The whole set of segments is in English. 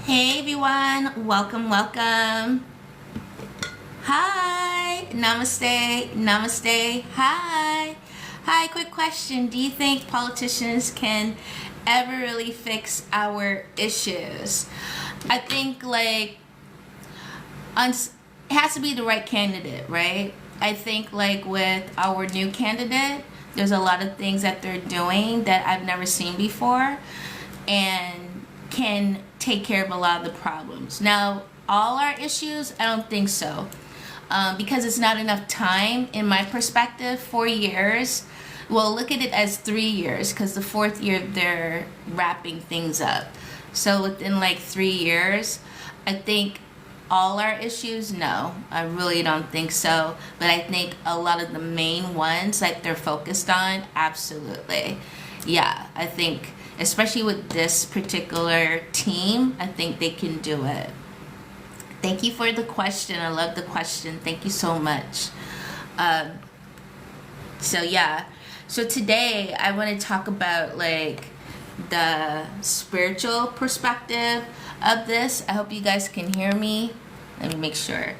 Hey everyone, welcome. Hi, namaste, hi. Hi, quick question. Do you think politicians can ever really fix our issues? I think it has to be the right candidate, right? I think with our new candidate, there's a lot of things that they're doing that I've never seen before and can take care of a lot of the problems. Now, all our issues, I don't think so. Because it's not enough time, in my perspective. 4 years, well, look at it as 3 years, because the fourth year they're wrapping things up. So within 3 years, I think all our issues, no, I really don't think so. But I think a lot of the main ones they're focused on, absolutely. Yeah, I think especially with this particular team, I think they can do it. Thank you for the question. I love the question. Thank you so much. Um, so today I want to talk about the spiritual perspective of this. I hope you guys can hear me. Let me make sure.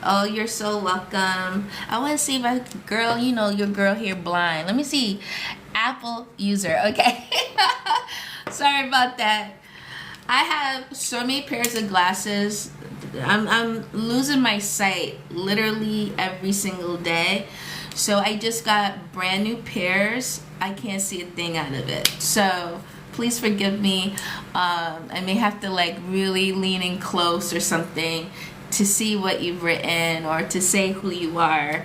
Oh, you're so welcome. I want to see if girl, your girl here blind. Let me see. Apple user. Okay. Sorry about that. I have so many pairs of glasses. I'm losing my sight literally every single day. So I just got brand new pairs. I can't see a thing out of it. So please forgive me. I may have to really lean in close or something to see what you've written or to say who you are.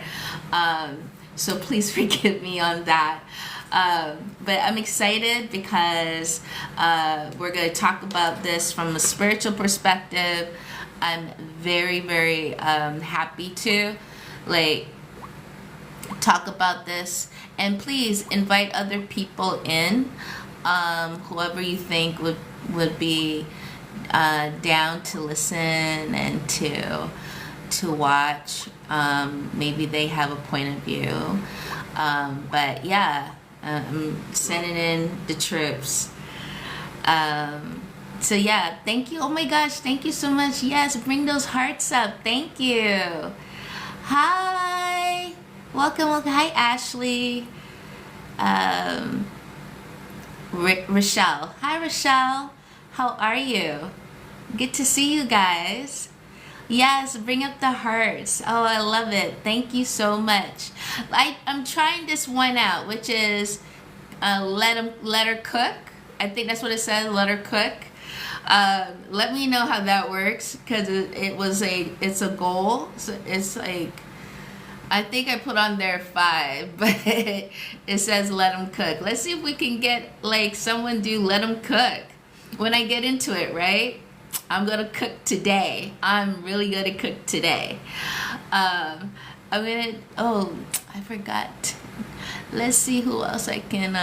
So please forgive me on that. But I'm excited because we're going to talk about this from a spiritual perspective. I'm very, very happy to talk about this, and please invite other people in, whoever you think would be down to listen and to watch. Maybe they have a point of view, but yeah. I'm sending in the troops. So yeah, thank you. Oh my gosh, thank you so much. Yes, bring those hearts up. Thank you. Hi. Welcome. Hi, Ashley. Rochelle. Hi, Rochelle. How are you? Good to see you guys. Yes, bring up the hearts. Oh, I love it. Thank you so much. I'm trying this one out, which is let her cook. I think that's what it says. Let her cook. Let me know how that works, because it's a goal. So it's I think I put on there 5, but it says let them cook. Let's see if we can get someone do let them cook when I get into it, right? I'm gonna cook today. I'm really gonna cook today. Oh, I forgot. Let's see who else I can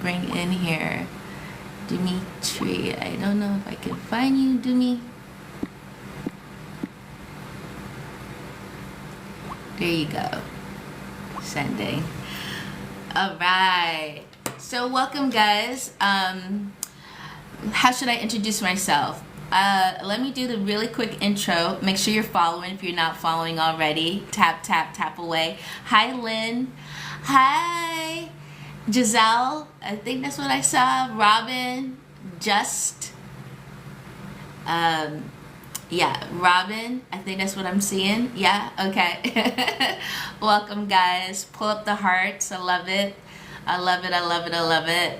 bring in here. Dimitri. I don't know if I can find you, Dimi. There you go. Sending. All right. So welcome, guys. How should I introduce myself? Let me do the really quick intro. Make sure you're following if you're not following already. Tap, tap, tap away. Hi, Lynn. Hi, Giselle. I think that's what I saw. Robin. Just. Yeah, Robin. I think that's what I'm seeing. Yeah, okay. Welcome, guys. Pull up the hearts. I love it. I love it. I love it. I love it.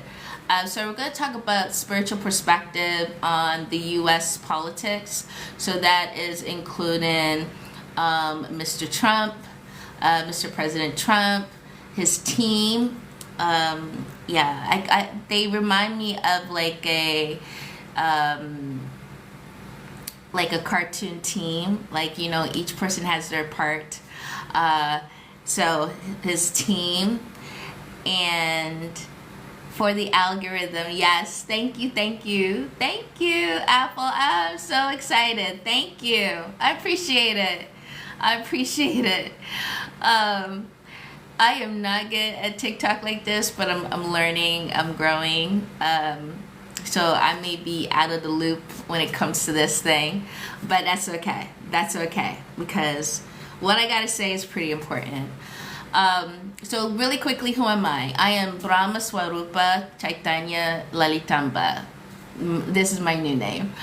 So we're going to talk about spiritual perspective on the U.S. politics. So that is including Mr. Trump, Mr. President Trump, his team. Yeah, they remind me of a cartoon team. Each person has their part. So his team, and for the algorithm, yes, thank you, Apple. I'm so excited. Thank you. I appreciate it. I am not good at TikTok like this, but I'm learning. I'm growing. So I may be out of the loop when it comes to this thing, but that's okay. That's okay, because what I gotta say is pretty important. So really quickly, who am I? I am Brahma Swaroopa Chaitanya Lalitamba. This is my new name.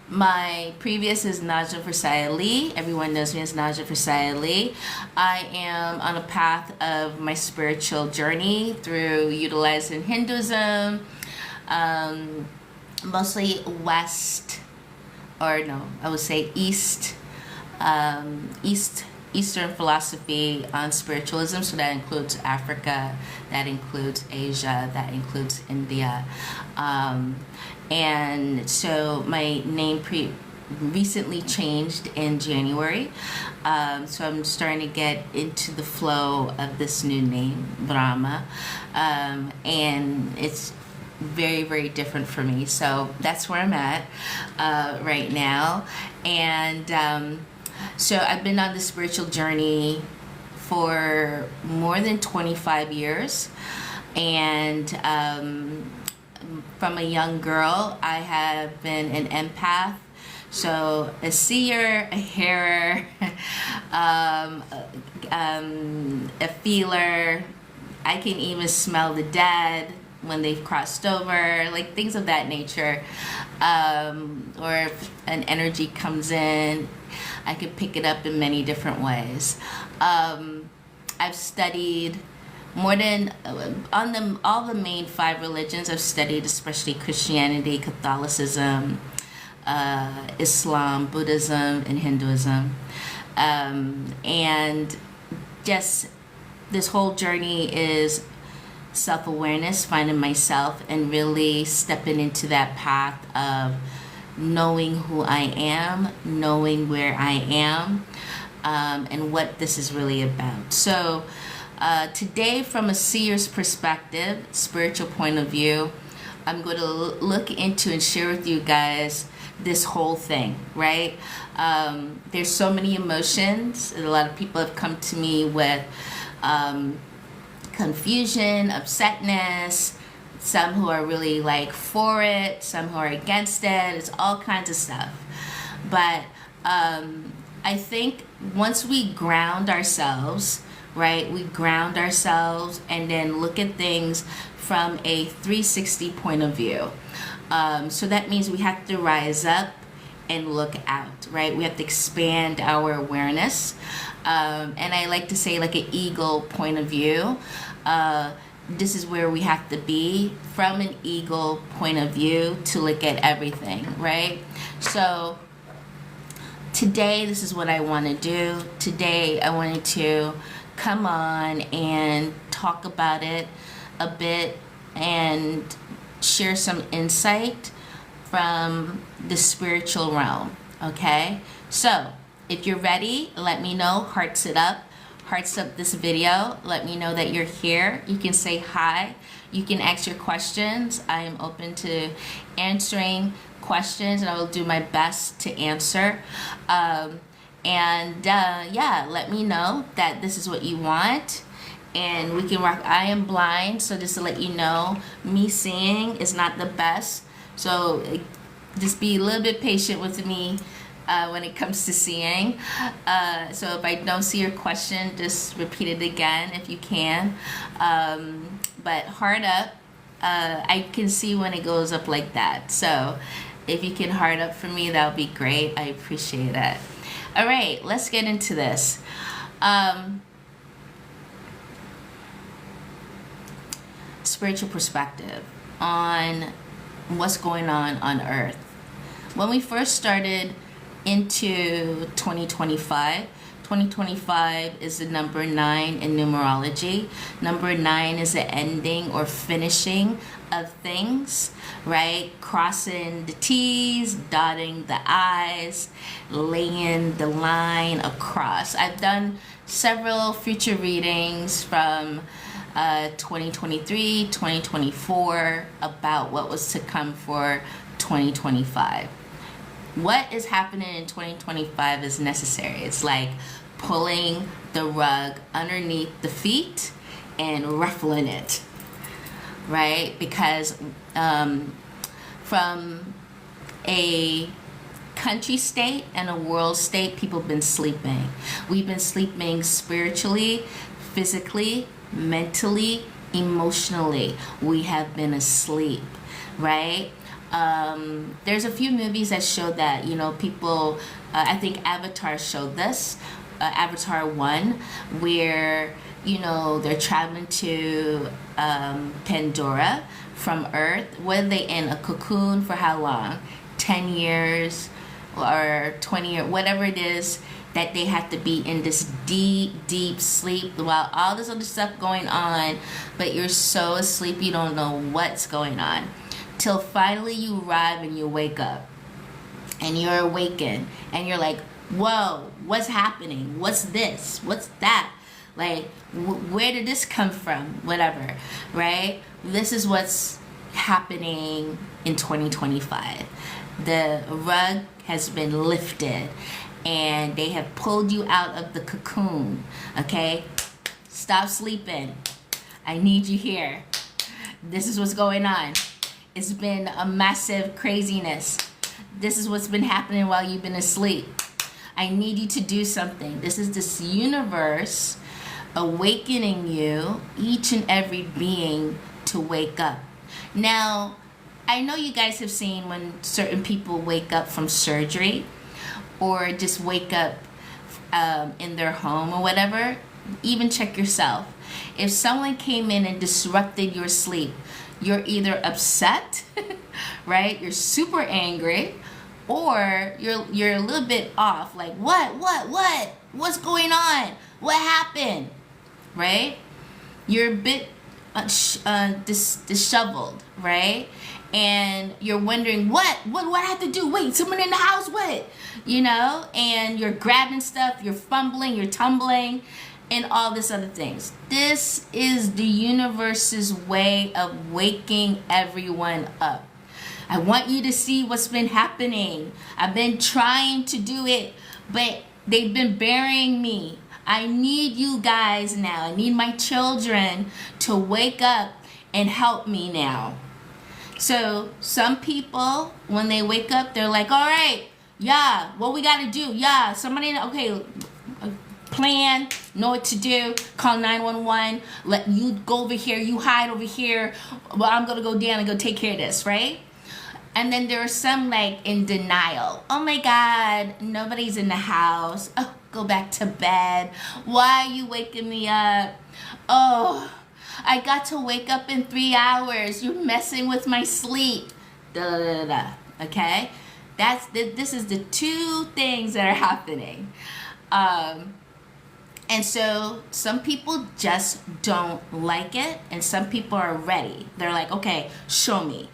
My previous is Naja Versaya Lee. Everyone knows me as Naja Versaya Lee. I am on a path of my spiritual journey through utilizing Hinduism, mostly West, or no, I would say Eastern philosophy on spiritualism. So that includes Africa, that includes Asia, that includes India. And so my name recently changed in January. So I'm starting to get into the flow of this new name, Brahma. And it's very, very different for me. So that's where I'm at right now. And so I've been on the spiritual journey for more than 25 years. And from a young girl, I have been an empath. So a seer, a hearer, a feeler. I can even smell the dead when they've crossed over, like things of that nature. Or if an energy comes in, I can pick it up in many different ways. I've studied more than on all the main 5 religions. I've studied, especially Christianity, Catholicism, Islam, Buddhism, and Hinduism. And just this whole journey is self-awareness, finding myself, and really stepping into that path of knowing who I am, knowing where I am, and what this is really about. So today, from a seer's perspective, spiritual point of view, I'm going to look into and share with you guys this whole thing, right? There's so many emotions. A lot of people have come to me with confusion, upsetness, some who are really like for it, some who are against it. It's all kinds of stuff. But I think once we ground ourselves, right, we ground ourselves and then look at things from a 360 point of view. So that means we have to rise up and look out, right? We have to expand our awareness. And I like to say like an eagle point of view. This is where we have to be from an eagle point of view to look at everything, right? So today, this is what I want to do. Today, I wanted to come on and talk about it a bit and share some insight from the spiritual realm, okay? So if you're ready, let me know. Hearts up this video. Let me know that you're here. You can say hi. You can ask your questions. I am open to answering questions, and I will do my best to answer. Yeah, let me know that this is what you want, and we can rock. I am blind, so just to let you know, me seeing is not the best. So just be a little bit patient with me when it comes to seeing. So if I don't see your question, just repeat it again if you can. But heart up, I can see when it goes up like that. So if you can heart up for me, that would be great. I appreciate it. All right, let's get into this. Spiritual perspective on what's going on Earth. When we first started into 2025, 2025 is the number 9 in numerology. Number 9 is the ending or finishing of things, right? Crossing the T's, dotting the I's, laying the line across. I've done several future readings from 2023, 2024 about what was to come for 2025. What is happening in 2025 is necessary. It's like pulling the rug underneath the feet and ruffling it, right? Because from a country state and a world state, people have been sleeping. We've been sleeping spiritually, physically, mentally, emotionally. We have been asleep, right? There's a few movies that show that, you know, people, I think Avatar showed this, Avatar 1, where, you know, they're traveling to Pandora from Earth. What are they in? A cocoon for how long? 10 years or 20 years, whatever it is, that they have to be in this deep sleep while all this other stuff going on, but you're so asleep you don't know what's going on. Till finally you arrive and you wake up. And you're awakened. And you're like, whoa, what's happening? What's this? What's that? Like, where did this come from? Whatever, right? This is what's happening in 2025. The rug has been lifted and they have pulled you out of the cocoon, okay? Stop sleeping. I need you here. This is what's going on. It's been a massive craziness. This is what's been happening while you've been asleep. I need you to do something. This is this universe awakening you, each and every being, to wake up. Now, I know you guys have seen when certain people wake up from surgery or just wake up in their home or whatever. Even check yourself. If someone came in and disrupted your sleep, you're either upset, right? You're super angry, or you're a little bit off. Like, what's going on? What happened? Right? You're a bit disheveled, right? And you're wondering, what I have to do? Wait, someone in the house? What? You know? And you're grabbing stuff, you're fumbling, you're tumbling, and all this other things. This is the universe's way of waking everyone up. I want you to see what's been happening. I've been trying to do it, but they've been burying me. I need you guys now. I need my children to wake up and help me now. So some people, when they wake up, they're like, all right, yeah, what we got to do? Yeah, somebody, okay, plan, know what to do, call 911, let you go over here, you hide over here, well, I'm going to go down and go take care of this, right? And then there are some like in denial. Oh my God, nobody's in the house. Oh, go back to bed. Why are you waking me up? Oh, I got to wake up in 3 hours. You're messing with my sleep. Da, da, da, da. Okay? This is the two things that are happening. And so some people just don't like it, and some people are ready. They're like, okay, show me.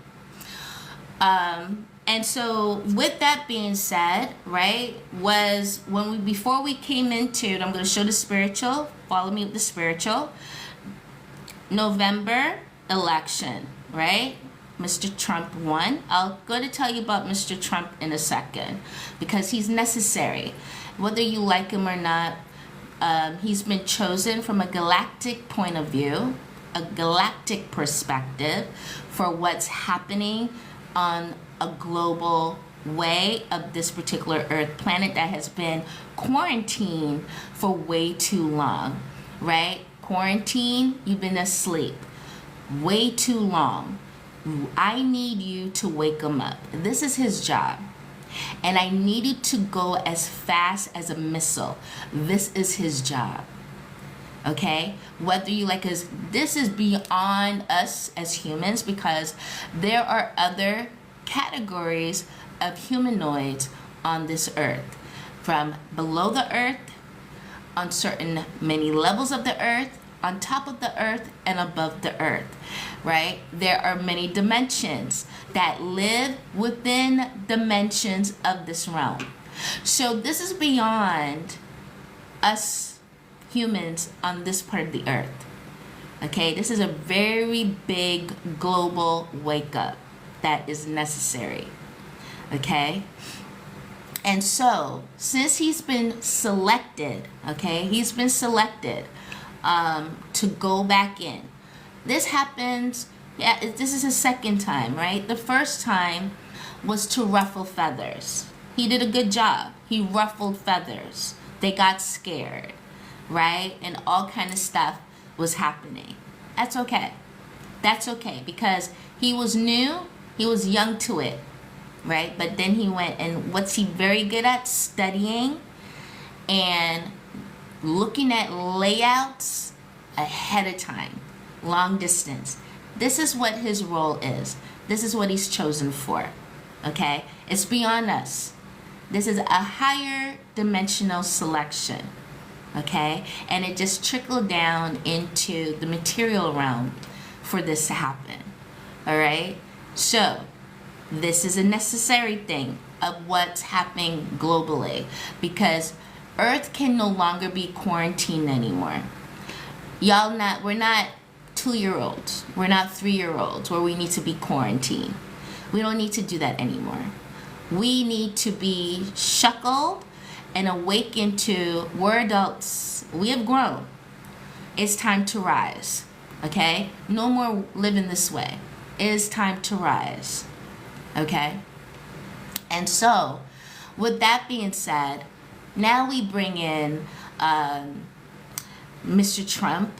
And so with that being said, right, was when before we came into it, I'm going to show the spiritual, follow me with the spiritual. November election, right? Mr. Trump won. I'll go to tell you about Mr. Trump in a second because he's necessary. Whether you like him or not, he's been chosen from a galactic point of view, a galactic perspective for what's happening on a global way of this particular Earth planet that has been quarantined for way too long, right? Quarantine, you've been asleep way too long. I need you to wake him up. This is his job. And I need you to go as fast as a missile. This is his job. Okay? Whether you like us, this is beyond us as humans because there are other categories of humanoids on this earth. From below the earth, on certain many levels of the earth, on top of the earth, and above the earth, right? There are many dimensions that live within dimensions of this realm. So this is beyond us humans on this part of the earth. Okay, this is a very big global wake up that is necessary. Okay, and so since he's been selected, okay, he's been selected to go back in. This happens, Yeah, this is his second time, right? The first time was to ruffle feathers. He did a good job. He ruffled feathers. They got scared, right? And all kind of stuff was happening. That's okay. That's okay, because he was new, he was young to it, right? But then he went, and what's he very good at? Studying and looking at layouts ahead of time, long distance. This is what his role is. This is what he's chosen for, okay? It's beyond us. This is a higher dimensional selection, okay? And it just trickled down into the material realm for this to happen, all right? So this is a necessary thing of what's happening globally, because Earth can no longer be quarantined anymore. We're not 2-year-olds. We're not 3-year-olds where we need to be quarantined. We don't need to do that anymore. We need to be shackled and awakened to, we're adults. We have grown. It's time to rise, okay? No more living this way. It is time to rise, okay? And so, with that being said, now we bring in Mr. Trump,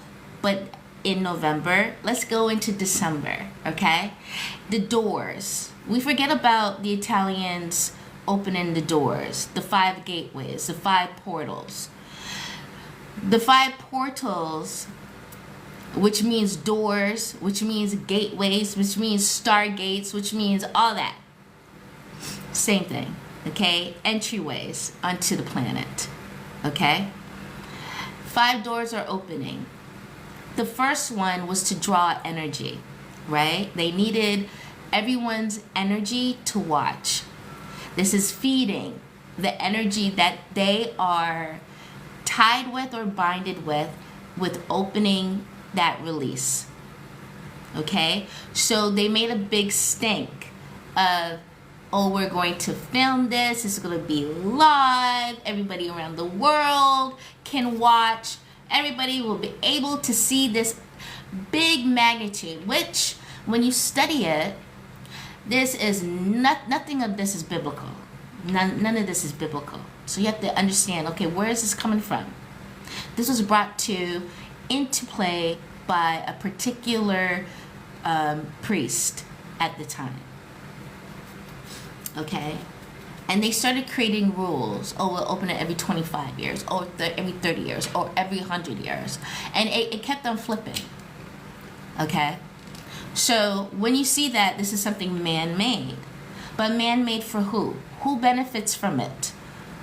but in November. Let's go into December, okay? The doors. We forget about the Italians opening the doors, the 5 gateways, the 5 portals. The 5 portals, which means doors, which means gateways, which means stargates, which means all that. Same thing, okay? Entryways onto the planet, okay? 5 doors are opening. The first one was to draw energy, right? They needed everyone's energy to watch. This is feeding the energy that they are tied with or binded with opening that release. Okay? So they made a big stink of, oh, we're going to film this. It's going to be live. Everybody around the world can watch. Everybody will be able to see this big magnitude, which when you study it, this is nothing of this is biblical. None of this is biblical. So you have to understand, okay, where is this coming from? This was brought into play by a particular priest at the time. Okay? And they started creating rules. Oh, we'll open it every 25 years, or every 30 years, or every 100 years. And it kept on flipping. Okay? So when you see that, this is something man-made. But man-made for who? Who benefits from it?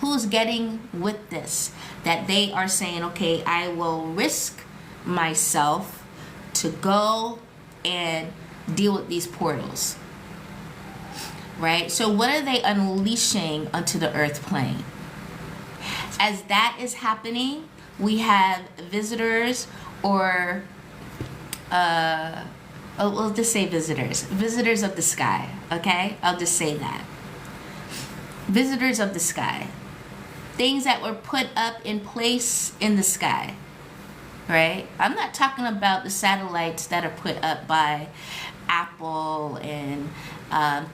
Who's getting with this? That they are saying, okay, I will risk myself to go and deal with these portals. Right? So what are they unleashing onto the earth plane? As that is happening, we have visitors or we'll just say visitors of the sky, okay? I'll just say that. Visitors of the sky. Things that were put up in place in the sky, right? I'm not talking about the satellites that are put up by Apple and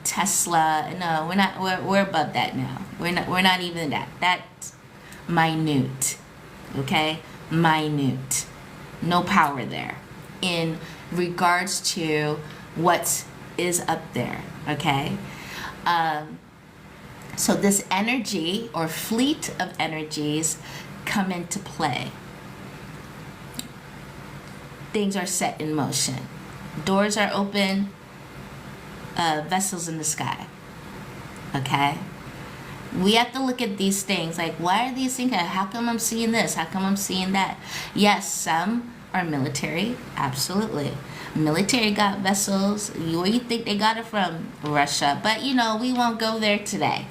Tesla. No, we're not. We're above that now. We're not even that. That's minute, okay? Minute. No power there in regards to what is up there, okay? So this energy or fleet of energies come into play. Things are set in motion. Doors are open, vessels in the sky, okay? We have to look at these things like, why are these things? How come I'm seeing this? How come I'm seeing that? Yes, some are military, absolutely. Military got vessels. Where you think they got it from? Russia. But, you know, we won't go there today,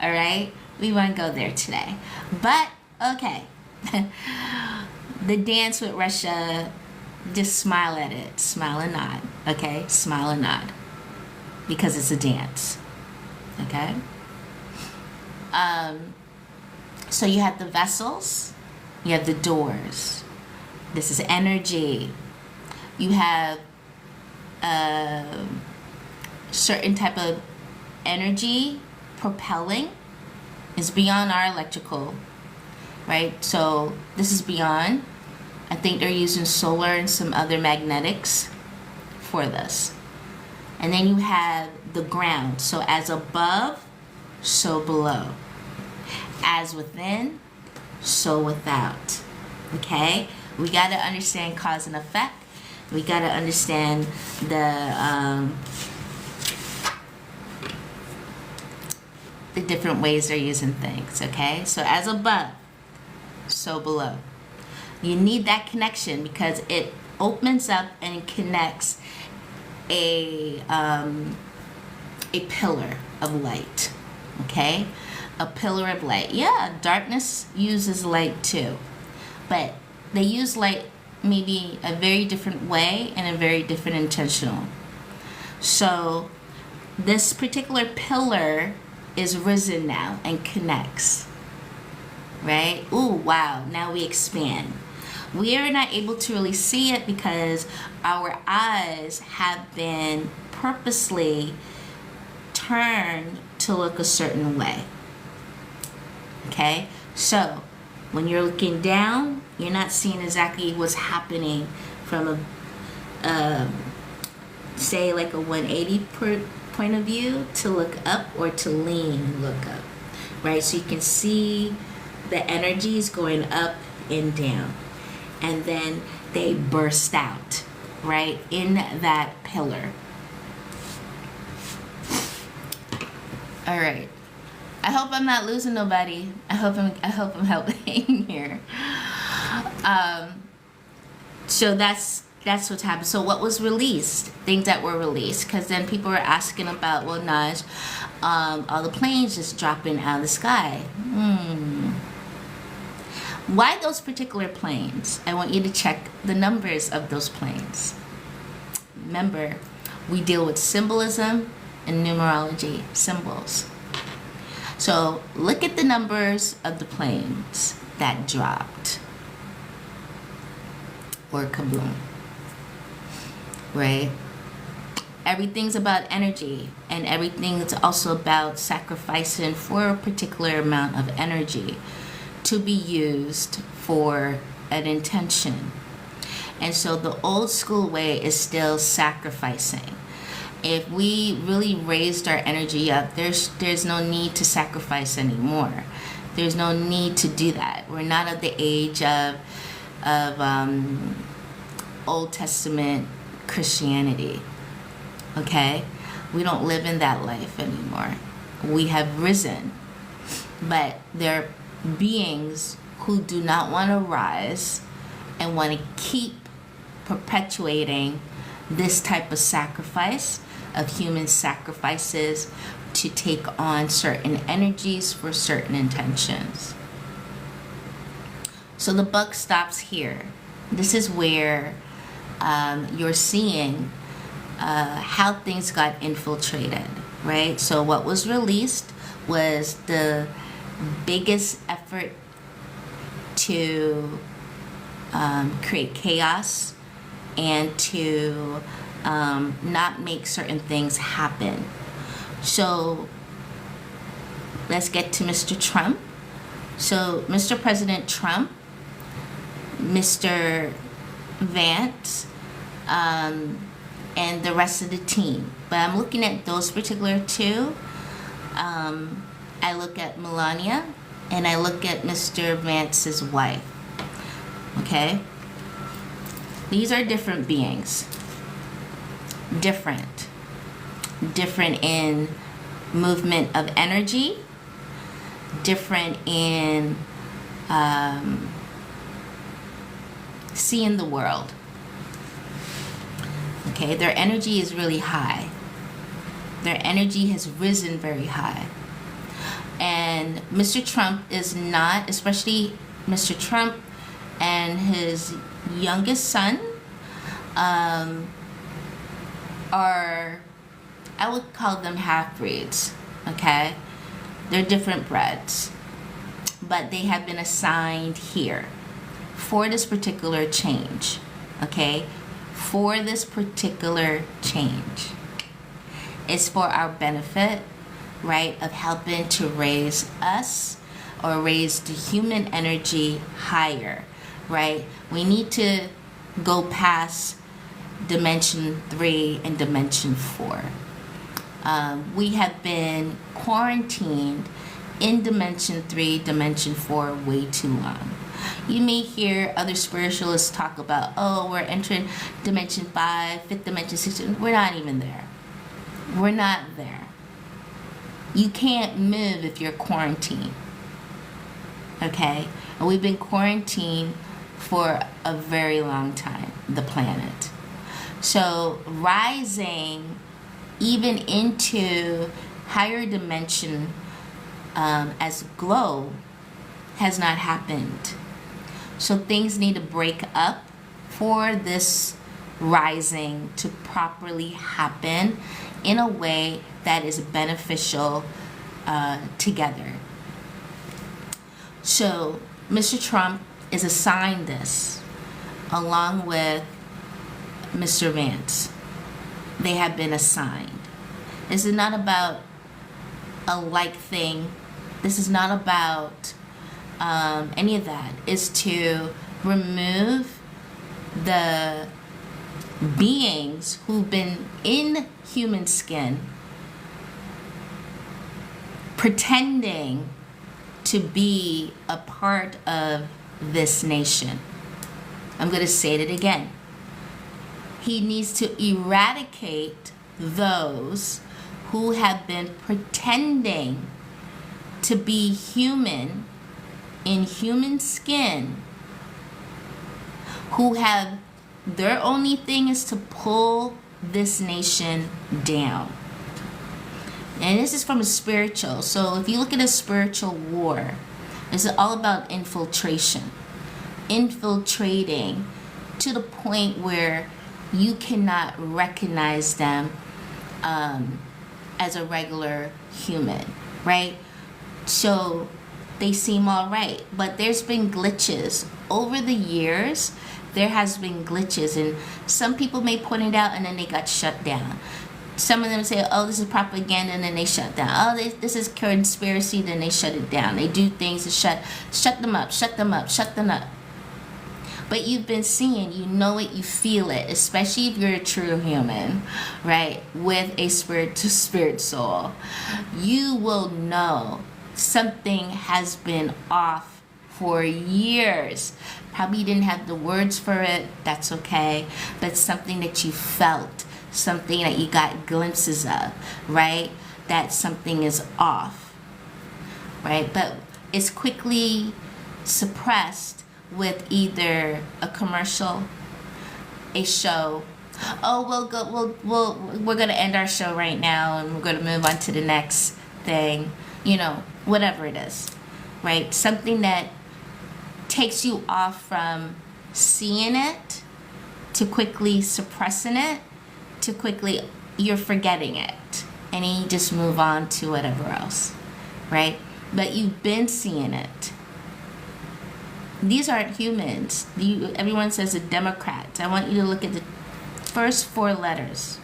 all right? We won't go there today. But, okay. The dance with Russia, just smile at it. Smile and nod, okay? Smile and nod. Because it's a dance, okay? So you have the vessels, you have the doors. This is energy. You have certain type of energy propelling is beyond our electrical, right? So this is beyond. I think they're using solar and some other magnetics for this. And then you have the ground. So as above, so below. As within, so without. Okay? We got to understand cause and effect. We got to understand the different ways they're using things. Okay? So as above, so below. You need that connection because it opens up and it connects a pillar of light. Okay? A pillar of light. Yeah, darkness uses light too. But they use light maybe a very different way and a very different intentional. So this particular pillar is risen now and connects. Right? Ooh, wow. Now we expand. We are not able to really see it because our eyes have been purposely turned to look a certain way. Okay? So, when you're looking down, you're not seeing exactly what's happening from a, say like a 180 point of view to look up or to lean and look up. Right? So you can see the energies going up and down. And then they burst out, right, in that pillar. All right. I hope I'm not losing nobody. I hope I'm helping here. So that's what's happened. So what was released? Things that were released, because then people were asking about, well, Naj, all the planes just dropping out of the sky. Why those particular planes? I want you to check the numbers of those planes. Remember, we deal with symbolism and numerology, symbols. So look at the numbers of the planes that dropped. Or kaboom. Right? Everything's about energy, and everything's also about sacrificing for a particular amount of energy to be used for an intention. And so the old school way is still sacrificing. If we really raised our energy up, there's no need to sacrifice anymore. There's no need to do that. We're not of the age of Old Testament Christianity. Okay? We don't live in that life anymore. We have risen. But there are beings who do not want to rise and want to keep perpetuating this type of sacrifice, of human sacrifices to take on certain energies for certain intentions. So the buck stops here. This is where you're seeing how things got infiltrated, right? So what was released was the biggest effort to create chaos and to not make certain things happen. So let's get to Mr. Trump. So Mr. President Trump, Mr. Vance, and the rest of the team. But I'm looking at those particular two. I look at Melania and I look at Mr. Vance's wife. Okay? These are different beings. Different in movement of energy, different in seeing the world. Okay, their energy is really high. Their energy has risen very high. And Mr. Trump is not, especially Mr. Trump and his youngest son, are, I would call them half-breeds, okay? They're different breds, but they have been assigned here for this particular change, okay? for this particular change. It's for our benefit, right, of helping to raise us or raise the human energy higher, right? We need to go past dimension 3 and dimension 4. We have been quarantined in dimension 3, dimension 4 way too long. You may hear other spiritualists talk about, oh, we're entering dimension 5, 5th dimension, 6th. We're not even there. We're not there. You can't move if you're quarantined. Okay? And we've been quarantined for a very long time, the planet. So rising even into higher dimension as glow has not happened. So things need to break up for this rising to properly happen in a way that is beneficial together. So Mr. Trump is assigned this along with Mr. Vance. They have been assigned. This is not about a like thing. This is not about any of that. It's to remove the beings who've been in human skin pretending to be a part of this nation. I'm going to say it again. He needs to eradicate those who have been pretending to be human in human skin, who have their only thing is to pull this nation down. And this is from a spiritual. So if you look at a spiritual war, this is all about infiltration. Infiltrating to the point where you cannot recognize them as a regular human, right? So they seem all right, but there's been glitches over the years. There has been glitches, and some people may point it out and then they got shut down. Some of them say, oh, this is propaganda, and then they shut down. Oh, this is conspiracy, then they shut it down. They do things to shut them up, shut them up, shut them up. But you've been seeing, you know it, you feel it, especially if you're a true human, right, with a spirit to spirit soul. You will know something has been off for years. Probably didn't have the words for it, that's okay, but something that you felt, something that you got glimpses of, right, that something is off, right? But it's quickly suppressed with either a commercial, a show. Oh, we're gonna end our show right now and we're gonna move on to the next thing, whatever it is, right? Something that takes you off from seeing it to quickly suppressing it to quickly you're forgetting it, and then you just move on to whatever else, right? But you've been seeing it. These aren't humans. Everyone says a Democrat. I want you to look at the first 4 letters.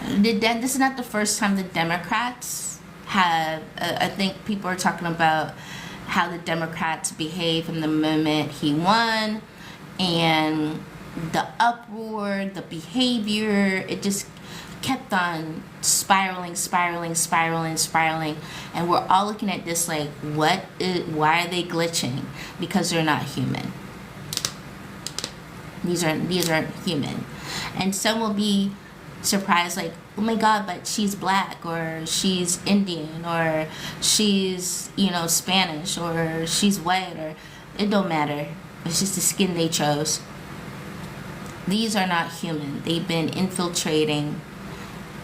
This is not the first time the Democrats have, I think people are talking about how the Democrats behave from the moment he won, and the uproar, the behavior, it just kept on spiraling, and we're all looking at this like, why are they glitching? Because they're not human. These aren't human. And some will be surprised, like, oh my God, but she's black, or she's Indian, or she's Spanish, or she's white, or it don't matter. It's just the skin they chose. These are not human. They've been infiltrating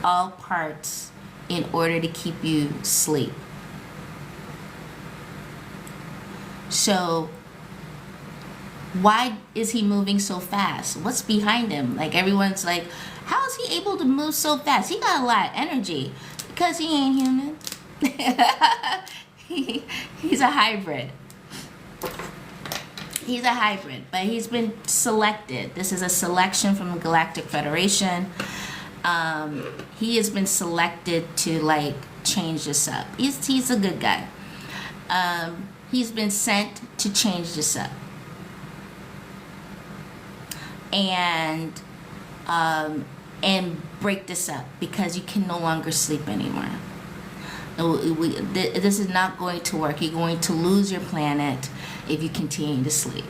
all parts in order to keep you asleep. So why is he moving so fast? What's behind him? Like, everyone's like, how is he able to move so fast? He got a lot of energy. Because he ain't human. He's a hybrid. He's a hybrid, but he's been selected. This is a selection from the Galactic Federation. He has been selected to like change this up. He's a good guy. He's been sent to change this up. And break this up, because you can no longer sleep anymore. This is not going to work. You're going to lose your planet if you continue to sleep.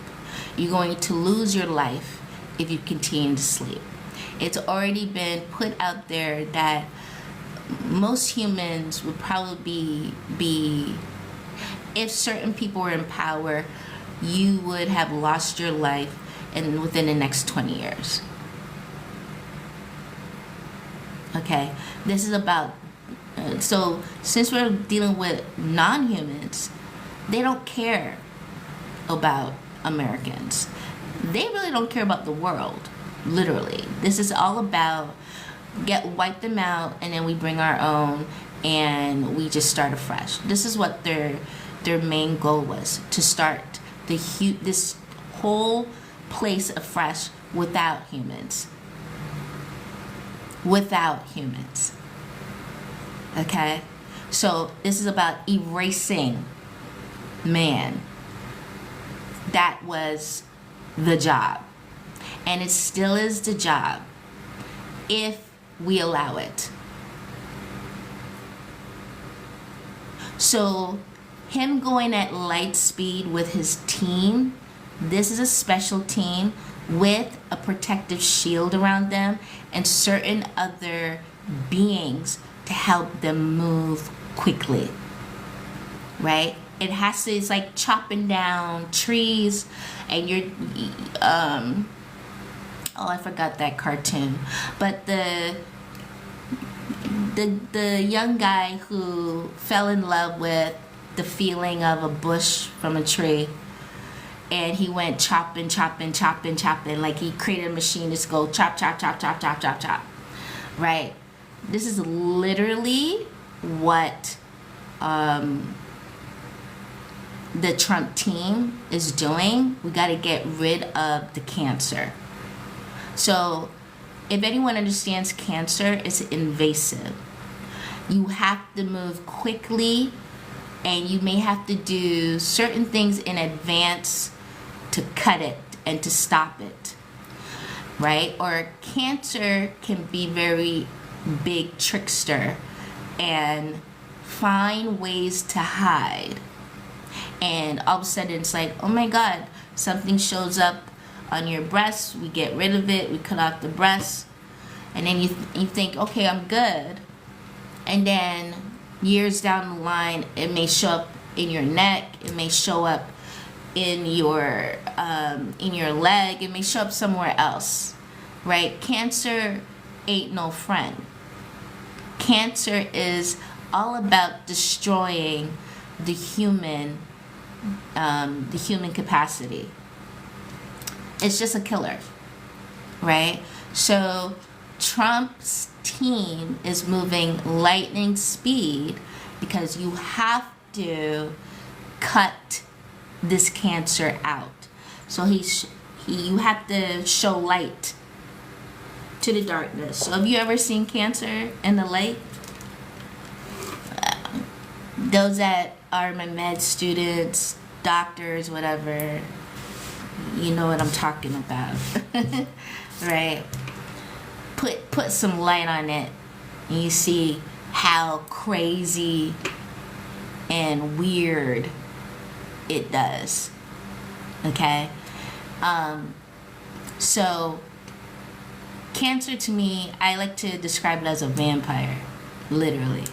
You're going to lose your life if you continue to sleep. It's already been put out there that most humans would probably be, if certain people were in power, you would have lost your life within the next 20 years. Okay, this is about, so since we're dealing with non-humans, they don't care about Americans. They really don't care about the world, literally. This is all about wipe them out, and then we bring our own, and we just start afresh. This is what their main goal was, to start this whole place afresh without humans. Without humans. Okay? So this is about erasing man. That was the job. And it still is the job if we allow it. So him going at light speed with his team, this is a special team with a protective shield around them and certain other beings to help them move quickly, right? It's like chopping down trees, and you're, oh, I forgot that cartoon, but the young guy who fell in love with the feeling of a bush from a tree, and he went chopping, like he created a machine to just go chop, right? This is literally what the Trump team is doing. We got to get rid of the cancer. So if anyone understands cancer, it's invasive. You have to move quickly, and you may have to do certain things in advance to cut it and to stop it, right? Or cancer can be very big trickster and find ways to hide. And all of a sudden it's like, oh my God, something shows up on your breast, we get rid of it, we cut off the breast, and then you think, okay, I'm good. And then years down the line, it may show up in your neck, it may show up in your leg, it may show up somewhere else, right? Cancer ain't no friend. Cancer is all about destroying the human capacity. It's just a killer, right? So Trump's team is moving lightning speed because you have to cut this cancer out. So you have to show light to the darkness. So have you ever seen cancer in the light? Those that are my med students, doctors, whatever, you know what I'm talking about. Right? Put some light on it, and you see how crazy and weird it does. Okay? So cancer, to me, I like to describe it as a vampire, literally.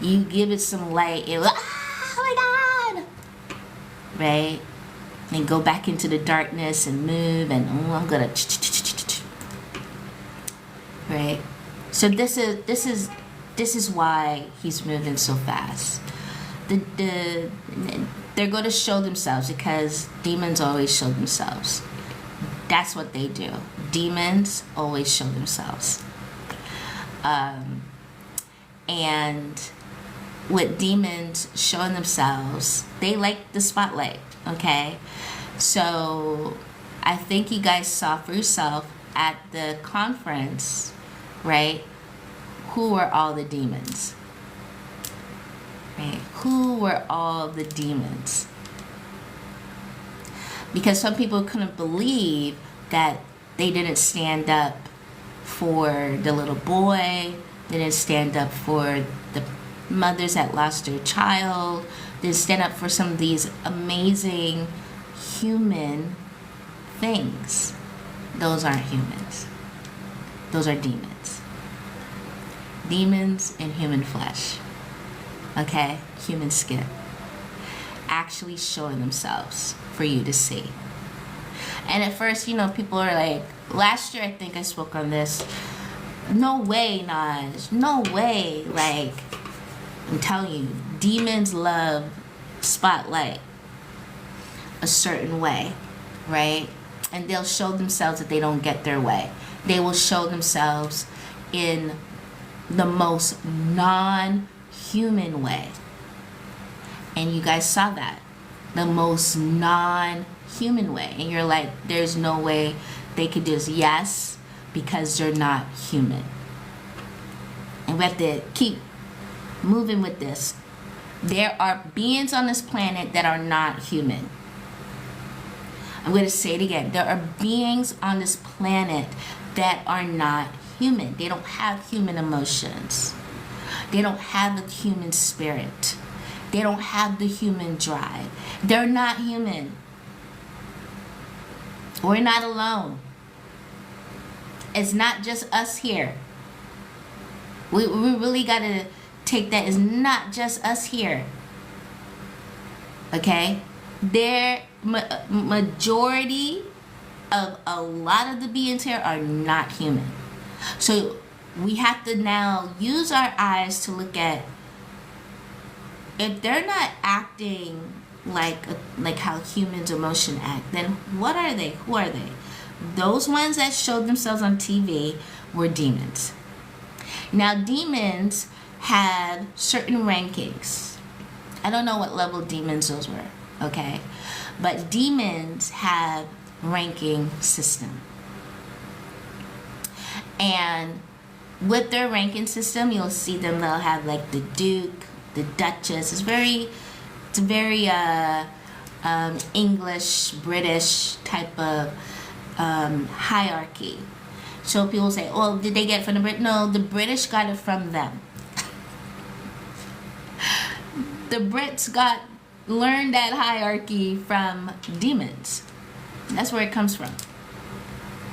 You give it some light, it, oh my God, right? And go back into the darkness and move, and I'm gonna, right? So this is why he's moving so fast. They're going to show themselves, because demons always show themselves. That's what they do. Demons always show themselves. And with demons showing themselves, they like the spotlight, okay? So I think you guys saw for yourself at the conference, right? Who were all the demons? Right? Who were all the demons? Because some people couldn't believe that they didn't stand up for the little boy, they didn't stand up for the mothers that lost their child, they didn't stand up for some of these amazing human things. Those aren't humans. Those are demons. Demons in human flesh. Okay? Human skin. Actually showing themselves for you to see. And at first, people are like, last year I think I spoke on this. No way, Naj. No way. Like, I'm telling you, demons love spotlight a certain way, right? And they'll show themselves that they don't get their way. They will show themselves in the most non-human way. And you guys saw that. The most non-human way. And you're like, there's no way they could do this. Yes, because they're not human. And we have to keep moving with this. There are beings on this planet that are not human. I'm going to say it again. There are beings on this planet that are not human. They don't have human emotions. They don't have a human spirit. They don't have the human drive. They're not human. We're not alone. It's not just us here. We really got to take that. It's not just us here. Okay? Majority of a lot of the beings here are not human. So we have to now use our eyes to look at, if they're not acting like how humans emotion act, then what are they? Who are they? Those ones that showed themselves on TV were demons. Now demons have certain rankings. I don't know what level demons those were, okay? But demons have ranking system. And with their ranking system, you'll see them, they'll have like the Duke, the Duchess. It's very English, British type of hierarchy. So people say, oh, did they get it from the Brit? No, the British got it from them. The Brits learned that hierarchy from demons. That's where it comes from.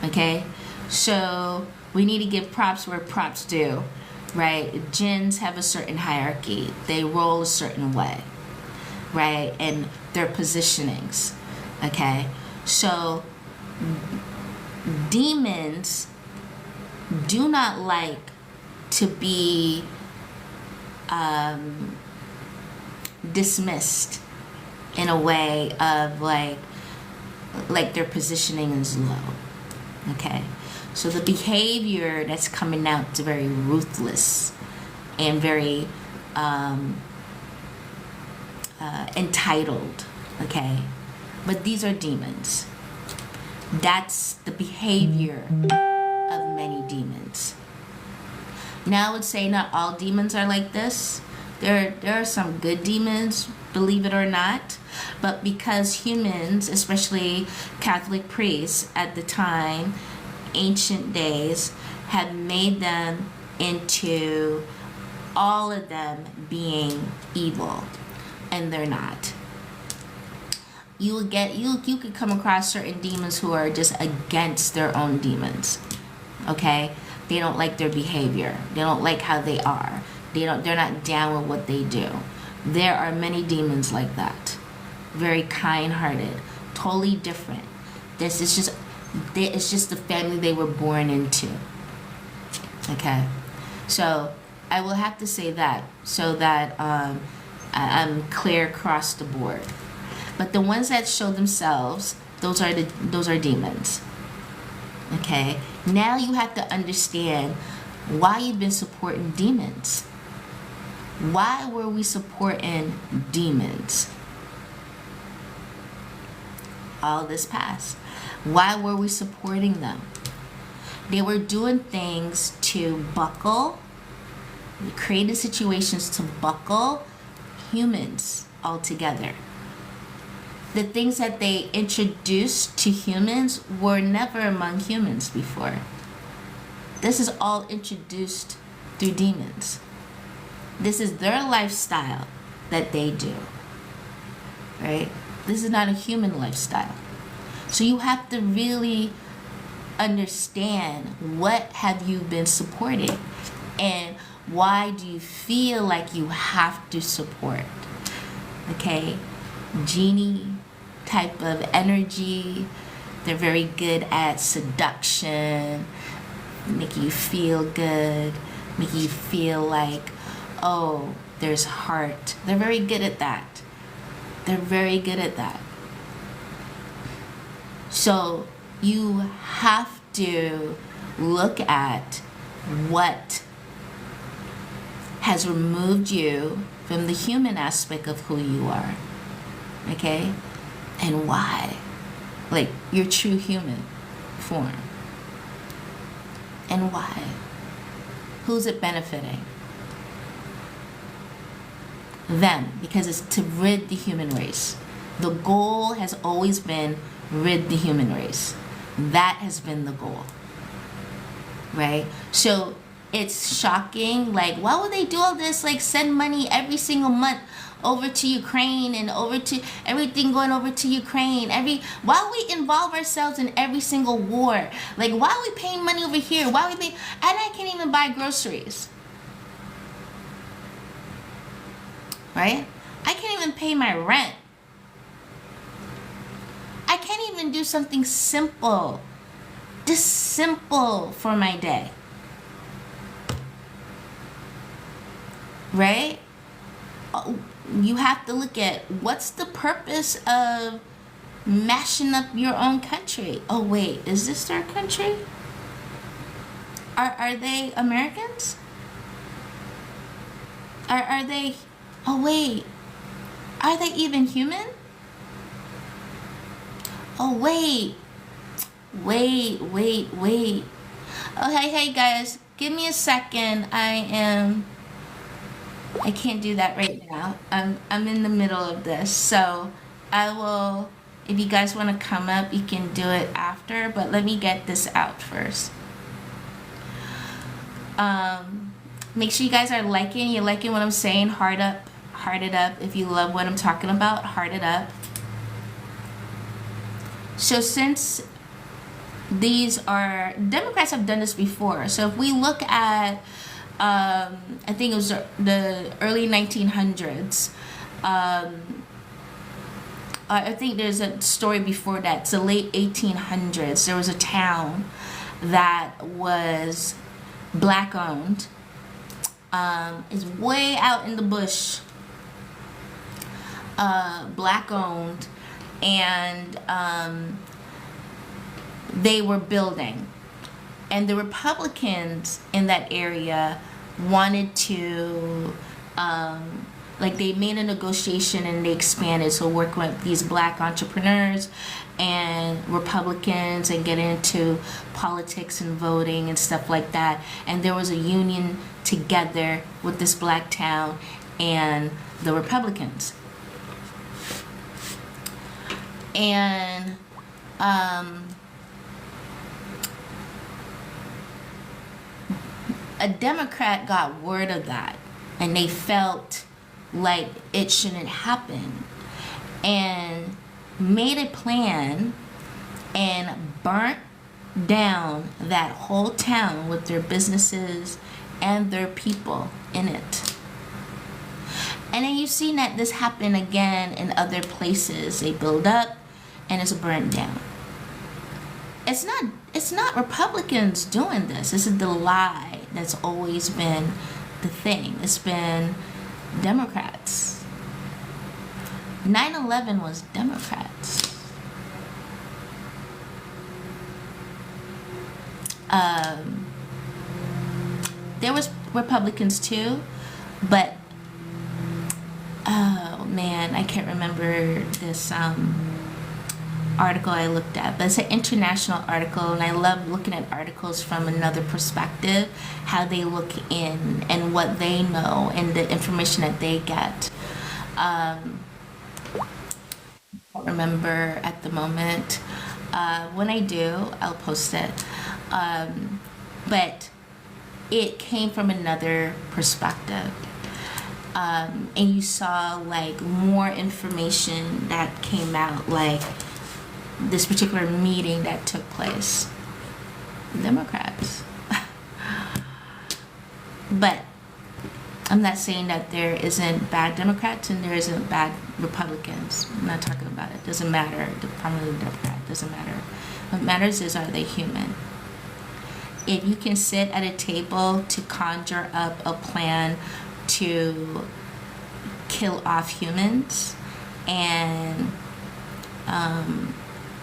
Okay? So we need to give props where props due, right? Jinns have a certain hierarchy. They roll a certain way, right? And their positionings, okay? So demons do not like to be dismissed in a way of like their positioning is low, okay? So the behavior that's coming out is very ruthless and very entitled, okay? But these are demons. That's the behavior of many demons. Now I would say not all demons are like this. There are some good demons, believe it or not, but because humans, especially Catholic priests at the time, ancient days, have made them into all of them being evil, and they're not. You could come across certain demons who are just against their own demons. Okay? They don't like their behavior. They don't like how they are. They're not down with what they do. There are many demons like that. Very kind-hearted, totally different. It's just the family they were born into. Okay? So I will have to say that so that I'm clear across the board. But the ones that show themselves, those are demons. Okay? Now you have to understand why you've been supporting demons. Why were we supporting demons? All this past. Why were we supporting them? They were doing things to buckle, they created situations to buckle humans altogether. The things that they introduced to humans were never among humans before. This is all introduced through demons. This is their lifestyle that they do, right? This is not a human lifestyle. So you have to really understand, what have you been supporting and why do you feel like you have to support? Okay, genie type of energy. They're very good at seduction, making you feel good, making you feel like, oh, there's heart. They're very good at that. They're very good at that. So you have to look at what has removed you from the human aspect of who you are, okay? And why? Like your true human form. And why? Who's it benefiting? Them, because it's to rid the human race. The goal has always been rid the human race. That has been the goal, right? So it's shocking, like, why would they do all this, like send money every single month over to Ukraine and over to everything going over to Ukraine, why we involve ourselves in every single war? Like, why are we paying money over here? Why are we paying, and I can't even buy groceries, right? I can't even pay my rent. I can't even do something simple, just simple for my day, right? You have to look at, what's the purpose of mashing up your own country? Oh wait, is this their country? Are they Americans? Are they, oh wait, are they even human? Oh wait. Oh hey guys, give me a second. I can't do that right now. I'm in the middle of this, so I will, if you guys want to come up, you can do it after, but let me get this out first. Make sure you guys are you're liking what I'm saying. Heart it up. If you love what I'm talking about, heart it up. So since these are, Democrats have done this before. So if we look at, I think it was the early 1900s. I think there's a story before that. It's the late 1800s. There was a town that was black owned. It's way out in the bush. Black owned. And they were building, and the Republicans in that area wanted to like, they made a negotiation and they expanded, so working with these black entrepreneurs and Republicans and get into politics and voting and stuff like that. And there was a union together with this black town and the Republicans. And a Democrat got word of that, and they felt like it shouldn't happen, and made a plan and burnt down that whole town with their businesses and their people in it. And then you've seen that this happen again in other places. They build up and it's burnt down. It's not Republicans doing this. This is the lie that's always been the thing. It's been Democrats. 9/11 was Democrats. There was Republicans too, but man, I can't remember this article I looked at, but it's an international article, and I love looking at articles from another perspective, how they look in and what they know and the information that they get. I don't remember at the moment. When I do, I'll post it. But it came from another perspective. And you saw like more information that came out, like this particular meeting that took place. Democrats. But I'm not saying that there isn't bad Democrats and there isn't bad Republicans. I'm not talking about it. Doesn't matter. The Parliament Democrat doesn't matter. What matters is, are they human? If you can sit at a table to conjure up a plan to kill off humans and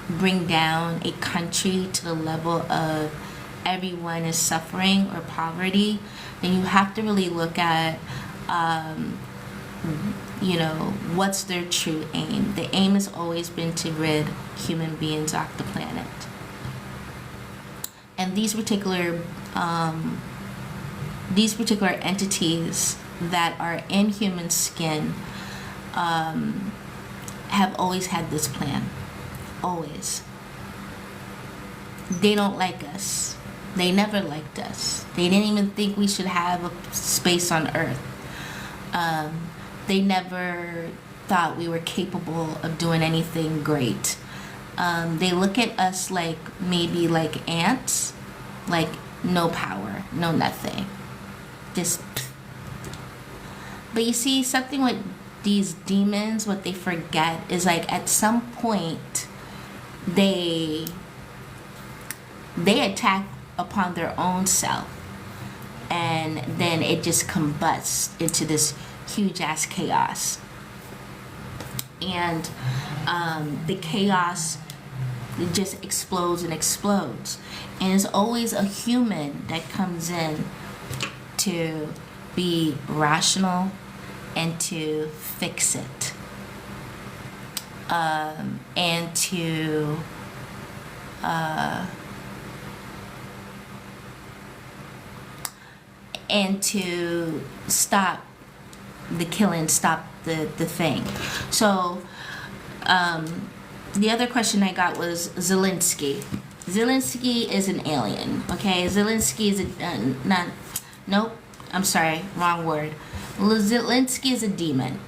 bring down a country to the level of everyone is suffering or poverty, then you have to really look at what's their true aim. The aim has always been to rid human beings off the planet. And these particular entities that are in human skin have always had this plan. Always. They don't like us. They never liked us. They didn't even think we should have a space on Earth. They never thought we were capable of doing anything great. They look at us like maybe like ants, like no power, no nothing. Just. But you see, something with these demons, what they forget is like at some point they attack upon their own self, and then it just combusts into this huge ass chaos. And the chaos, it just explodes and explodes. And it's always a human that comes in to be rational and to fix it. And to stop the killing, stop the thing. So the other question I got was Zelensky. Zelensky is an alien, okay? Zelensky is nope, I'm sorry, wrong word. Zelensky is a demon.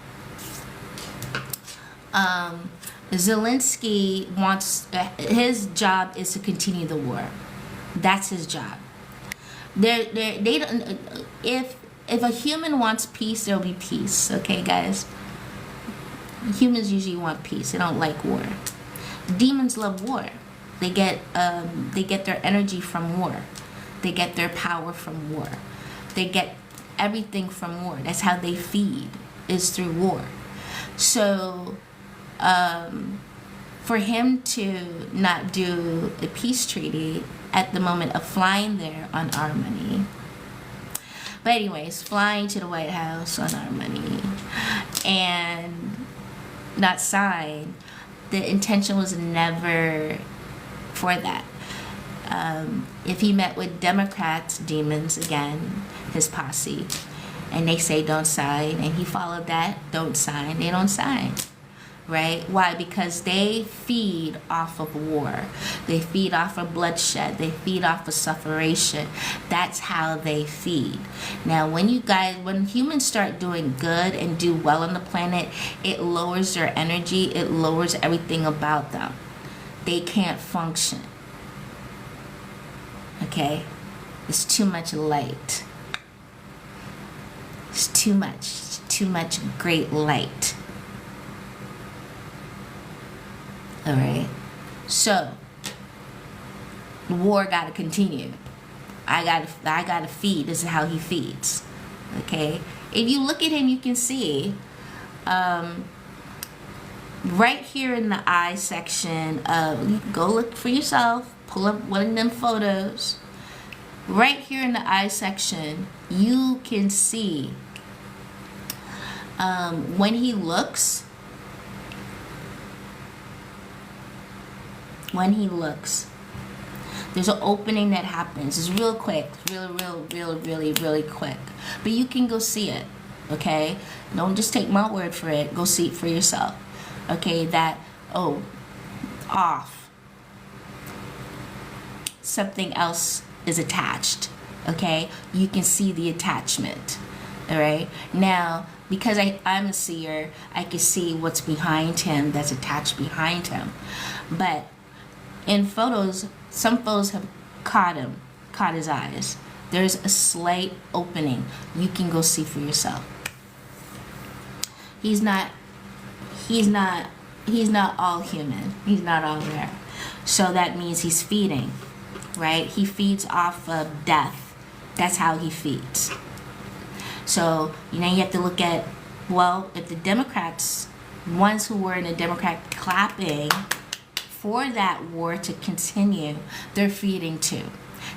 Zelensky wants, his job is to continue the war. That's his job. They don't. If a human wants peace, there'll be peace. Okay, guys. Humans usually want peace. They don't like war. Demons love war. They get their energy from war. They get their power from war. They get everything from war. That's how they feed, is through war. So, for him to not do a peace treaty at the moment of flying there on our money. But anyways, flying to the White House on our money and not sign, the intention was never for that. If he met with Democrats, demons again, his posse, and they say don't sign, and he followed that, don't sign, they don't sign. Right? Why? Because they feed off of war. They feed off of bloodshed. They feed off of sufferation. That's how they feed. Now, when humans start doing good and do well on the planet, it lowers their energy. It lowers everything about them. They can't function. Okay? It's too much light. It's too much great light. All right, so the war got to continue. I gotta feed. This is how he feeds. Okay, if you look at him, you can see right here in the eye section. You can go look for yourself. Pull up one of them photos. Right here in the eye section, you can see When he looks, there's an opening that happens. It's real quick, really quick. But you can go see it, okay? Don't just take my word for it. Go see it for yourself, okay? That, off. Something else is attached, okay? You can see the attachment, all right? Now, because I'm a seer, I can see what's behind him, that's attached behind him. But in photos, some photos have caught his eyes. There's a slight opening. You can go see for yourself. He's not all human. He's not all there. So that means he's feeding, right? He feeds off of death. That's how he feeds. So, you have to look at, well, if the Democrats, ones who were in the Democrat clapping for that war to continue, they're feeding too.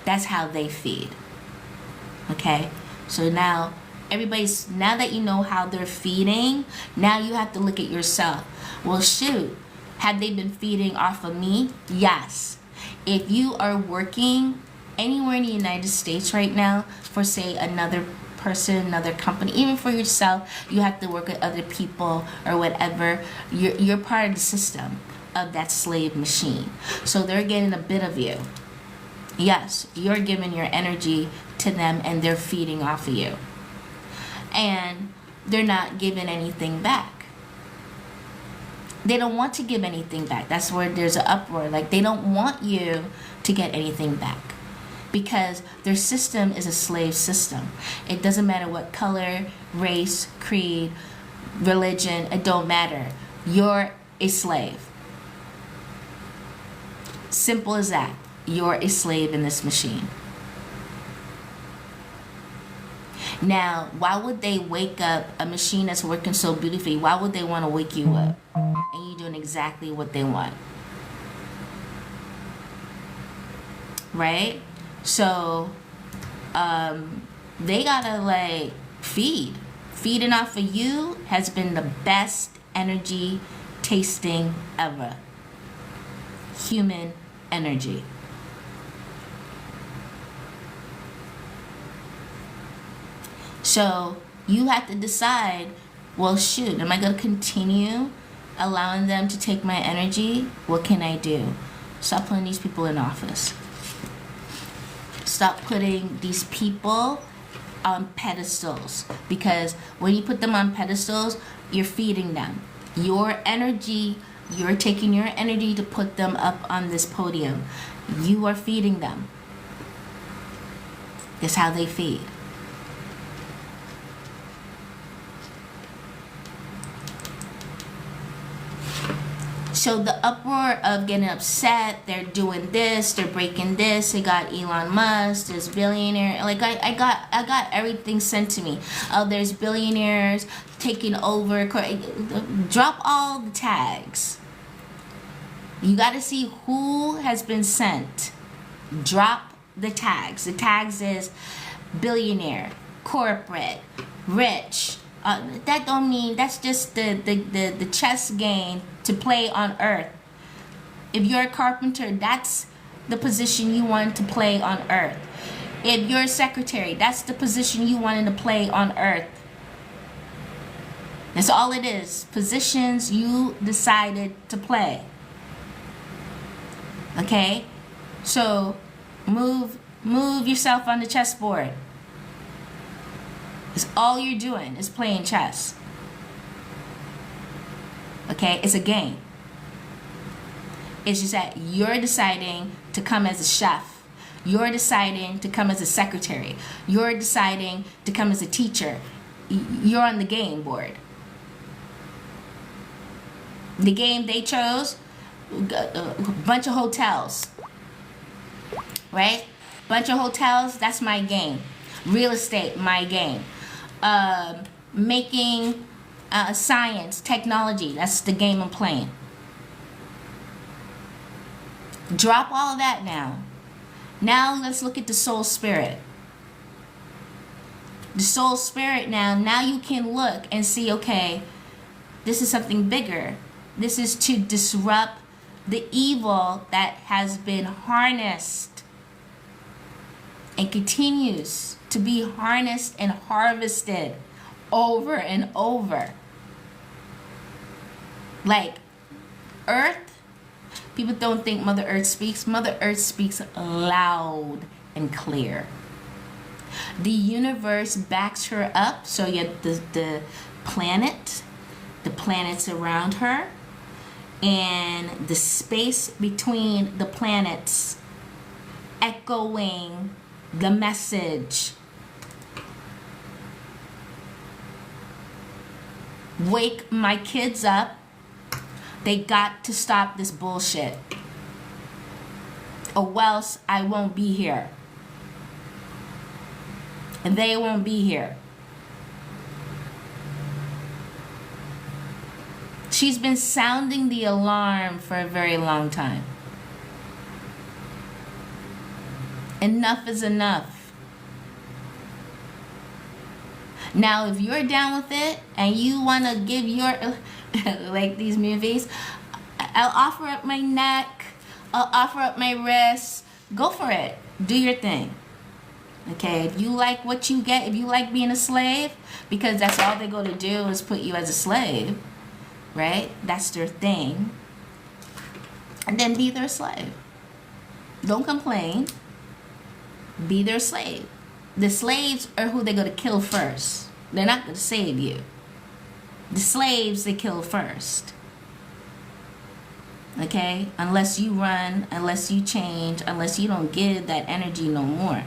That's how they feed. Okay? So now now that you know how they're feeding, now you have to look at yourself. Well, shoot, have they been feeding off of me? Yes. If you are working anywhere in the United States right now for, say, another person, another company, even for yourself, you have to work with other people or whatever. You're part of the system of that slave machine. So they're getting a bit of you. Yes, you're giving your energy to them and they're feeding off of you. And they're not giving anything back. They don't want to give anything back. That's where there's an uproar. Like, they don't want you to get anything back. Because their system is a slave system. It doesn't matter what color, race, creed, religion, it don't matter. You're a slave. Simple as that. You're a slave in this machine. Now, why would they wake up a machine that's working so beautifully? Why would they want to wake you up? And you're doing exactly what they want. Right? So, they gotta feed. Feeding off of you has been the best energy tasting ever. Human energy. So, you have to decide, well, shoot, am I gonna continue allowing them to take my energy? What can I do? Stop putting these people in office. Stop putting these people on pedestals, because when you put them on pedestals, you're feeding them. Your energy, you're taking your energy to put them up on this podium. You are feeding them. That's how they feed. So the uproar of getting upset, they're doing this, they're breaking this, they got Elon Musk, there's billionaire, I got everything sent to me. There's billionaires taking over, drop all the tags. You gotta see who has been sent. Drop the tags. The tags is billionaire, corporate, rich. That don't mean, that's just the chess game to play on earth. If you're a carpenter, that's the position you want to play on earth. If you're a secretary, that's the position you wanted to play on earth. That's all it is. Positions you decided to play. Okay? So move yourself on the chessboard. It's all you're doing is playing chess. Okay? It's a game. It's just that you're deciding to come as a chef. You're deciding to come as a secretary. You're deciding to come as a teacher. You're on the game board. The game they chose, a bunch of hotels. Right? Bunch of hotels, that's my game. Real estate, my game. Making science, technology, that's the game I'm playing. Drop all that now. Now let's look at the soul spirit. the soul spirit now you can look and see, okay, this is something bigger. This is to disrupt the evil that has been harnessed and continues to be harnessed and harvested over and over. Like Earth, people don't think Mother Earth speaks. Mother Earth speaks loud and clear. The universe backs her up, so you have the planets around her, and the space between the planets echoing the message. Wake my kids up. They got to stop this bullshit, or else I won't be here. And they won't be here. She's been sounding the alarm for a very long time. Enough is enough. Now, if you're down with it and you want to give your, like these movies, I'll offer up my neck, I'll offer up my wrists. Go for it. Do your thing. Okay, if you like what you get, if you like being a slave, because that's all they go to do is put you as a slave, right? That's their thing. And then be their slave. Don't complain. Be their slave. The slaves are who they're going to kill first. They're not going to save you. The slaves they kill first. Okay? Unless you run, unless you change, unless you don't give that energy no more.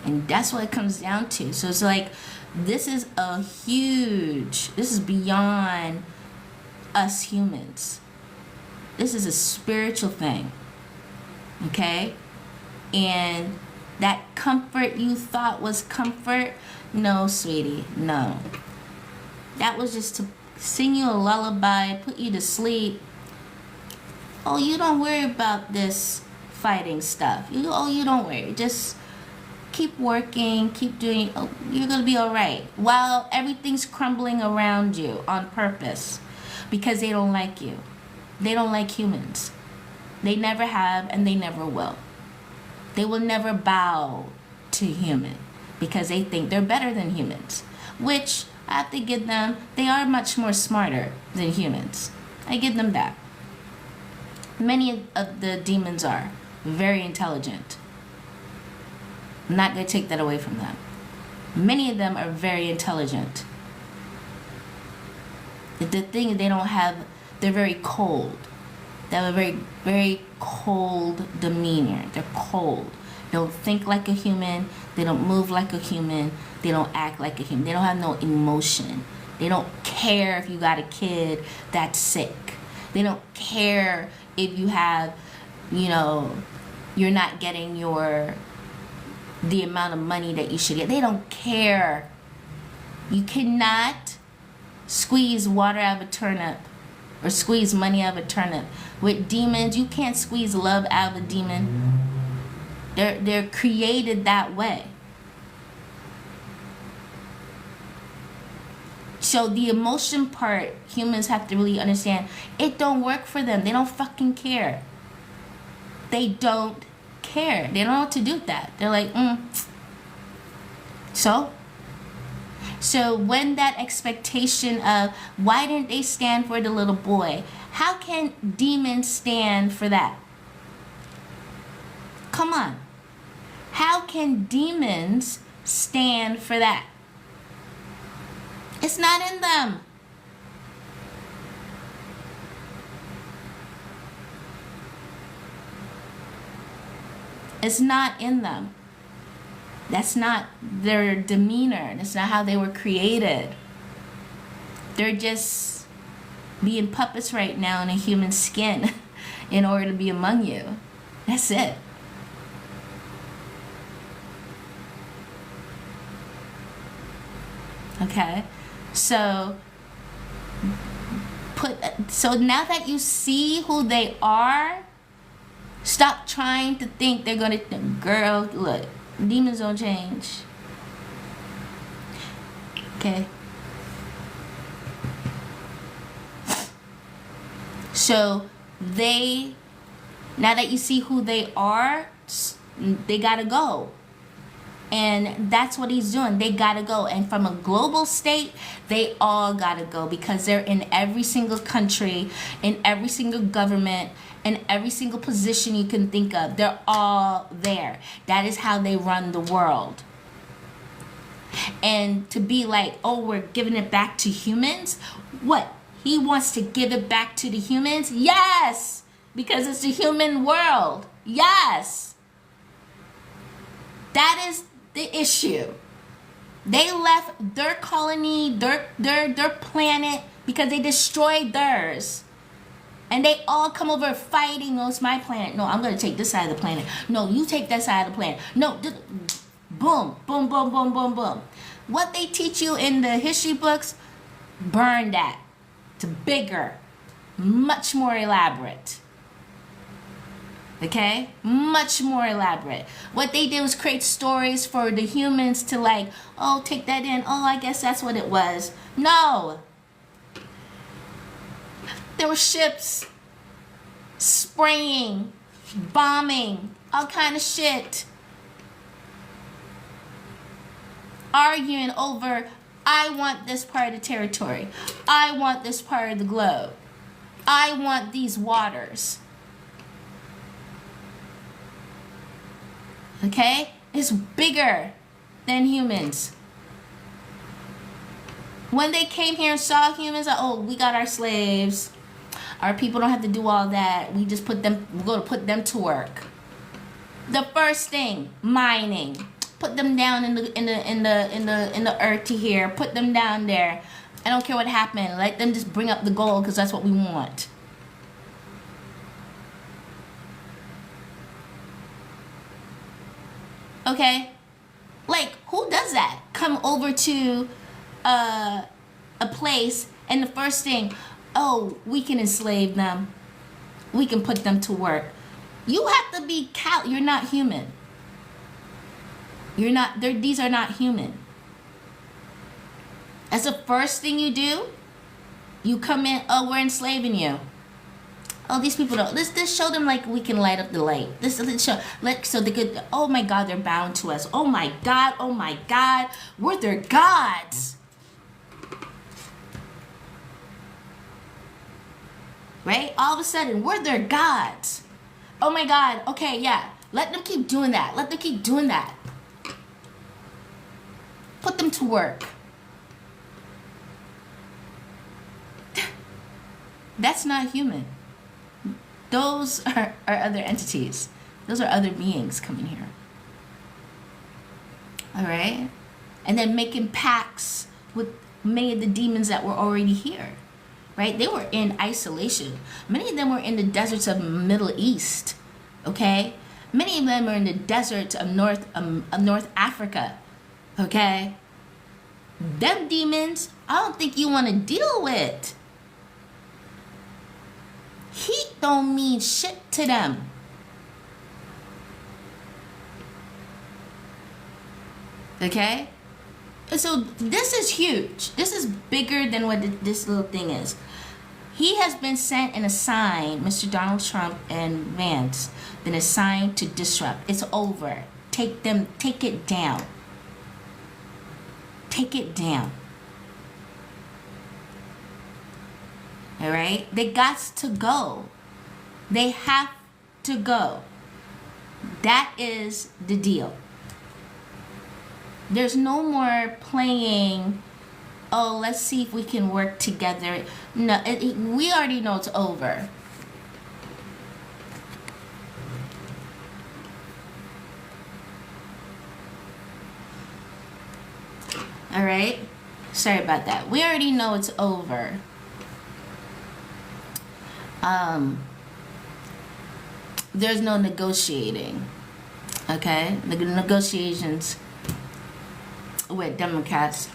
And that's what it comes down to. So it's like, this is beyond us humans. This is a spiritual thing. Okay? And that comfort you thought was comfort, no, sweetie, no. That was just to sing you a lullaby, put you to sleep. Oh, you don't worry about this fighting stuff. You don't worry. Just keep working, keep doing, you're going to be all right. While everything's crumbling around you on purpose, because they don't like you. They don't like humans. They never have, and they never will. They will never bow to human because they think they're better than humans, which I have to give them. They are much more smarter than humans. I give them that. Many of the demons are very intelligent. I'm not going to take that away from them. Many of them are very intelligent. The thing they don't have, they're very cold. They have a very, very cold demeanor. They're cold. They don't think like a human. They don't move like a human. They don't act like a human. They don't have no emotion. They don't care if you got a kid that's sick. They don't care if you have, you're not getting the amount of money that you should get. They don't care. You cannot squeeze water out of a turnip or squeeze money out of a turnip. With demons, you can't squeeze love out of a demon. They're created that way. So the emotion part, humans have to really understand, it don't work for them. They don't fucking care. They don't care. They don't know what to do with that. They're like, So when that expectation of, why didn't they stand for the little boy? How can demons stand for that? Come on. How can demons stand for that? It's not in them. It's not in them. That's not their demeanor. That's not how they were created. They're just being puppets right now in a human skin in order to be among you. That's it. Okay? So now that you see who they are, Stop trying to think they're gonna, girl, look, demons don't change. Okay? So now that you see who they are, they gotta go. And that's what he's doing. They gotta go. And from a global state, they all gotta go, because they're in every single country, in every single government, in every single position you can think of. They're all there. That is how they run the world. And to be like, oh, we're giving it back to humans? What? He wants to give it back to the humans? Yes! Because it's the human world. Yes! That is the issue. They left their colony, their planet, because they destroyed theirs. And they all come over fighting. No, it's my planet. No, I'm going to take this side of the planet. No, you take that side of the planet. No, boom, boom, boom, boom, boom, boom. What they teach you in the history books, burn that. It's bigger, much more elaborate. Okay? Much more elaborate. What they did was create stories for the humans to like, oh, take that in. Oh, I guess that's what it was. No. There were ships spraying, bombing, all kind of shit. Arguing over, I want this part of the territory. I want this part of the globe. I want these waters. Okay? It's bigger than humans. When they came here and saw humans, like, oh, we got our slaves. Our people don't have to do all that. We just we're going to put them to work. The first thing, mining. Put them down in the earth to here. Put them down there. I don't care what happened. Let them just bring up the gold, because that's what we want. Okay? Like, who does that? Come over to a place, and the first thing, oh, we can enslave them. We can put them to work. You have to be you're not human. You're not, these are not human. That's the first thing you do. You come in, oh, we're enslaving you. Oh, these people don't. Let's show them like we can light up the light. Let's show, so they could, oh my God, they're bound to us. Oh my God, we're their gods. Right? All of a sudden, we're their gods. Oh my God, okay, yeah. Let them keep doing that. Let them keep doing that. Put them to work. That's not human. Those are other entities. Those are other beings coming here. All right? And then making pacts with many of the demons that were already here. Right? They were in isolation. Many of them were in the deserts of the Middle East. Okay? Many of them are in the deserts of North Africa. Okay? Them demons, I don't think you want to deal with. Heat don't mean shit to them. Okay? So this is huge. This is bigger than what this little thing is. He has been sent and assigned, Mr. Donald Trump and Vance, been assigned to disrupt. It's over. Take it down. Take it down. All right? They got to go. They have to go. That is the deal. There's no more playing, oh, let's see if we can work together. No, we already know it's over. All right? Sorry about that. We already know it's over. There's no negotiating. Okay? The negotiations with Democrats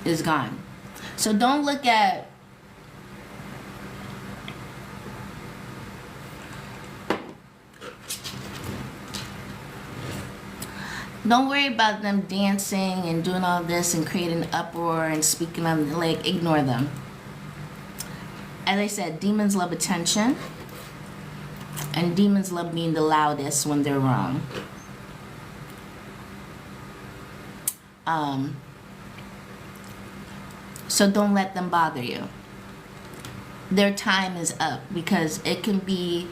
is gone. So don't look at Don't worry about them dancing and doing all this and creating an uproar and speaking on, like, ignore them. As I said, demons love attention, and demons love being the loudest when they're wrong. So don't let them bother you. Their time is up, because it can be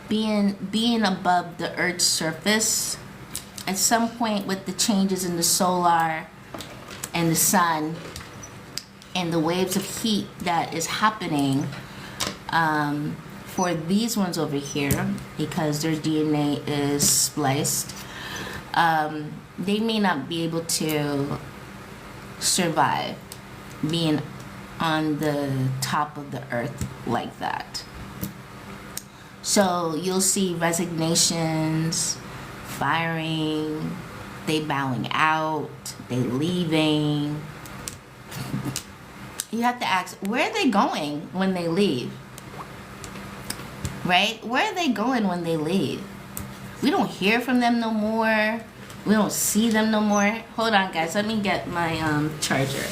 being above the Earth's surface. At some point, with the changes in the solar and the sun and the waves of heat that is happening for these ones over here, because their DNA is spliced, they may not be able to survive being on the top of the earth like that. So you'll see resignations, firing, they bowing out, they leaving. You have to ask, where are they going when they leave? Right? Where are they going when they leave? We don't hear from them no more. We don't see them no more. Hold on, guys. Let me get my charger.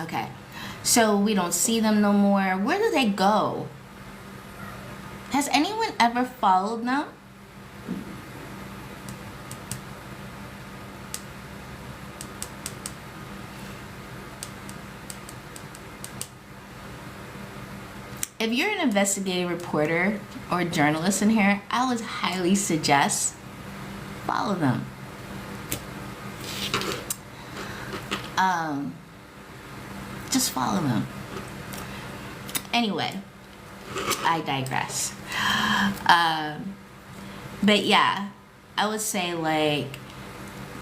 Okay, so we don't see them no more. Where do they go? Has anyone ever followed them? If you're an investigative reporter or journalist in here, I would highly suggest follow them. Just follow them. Anyway, I digress. But yeah, I would say, like,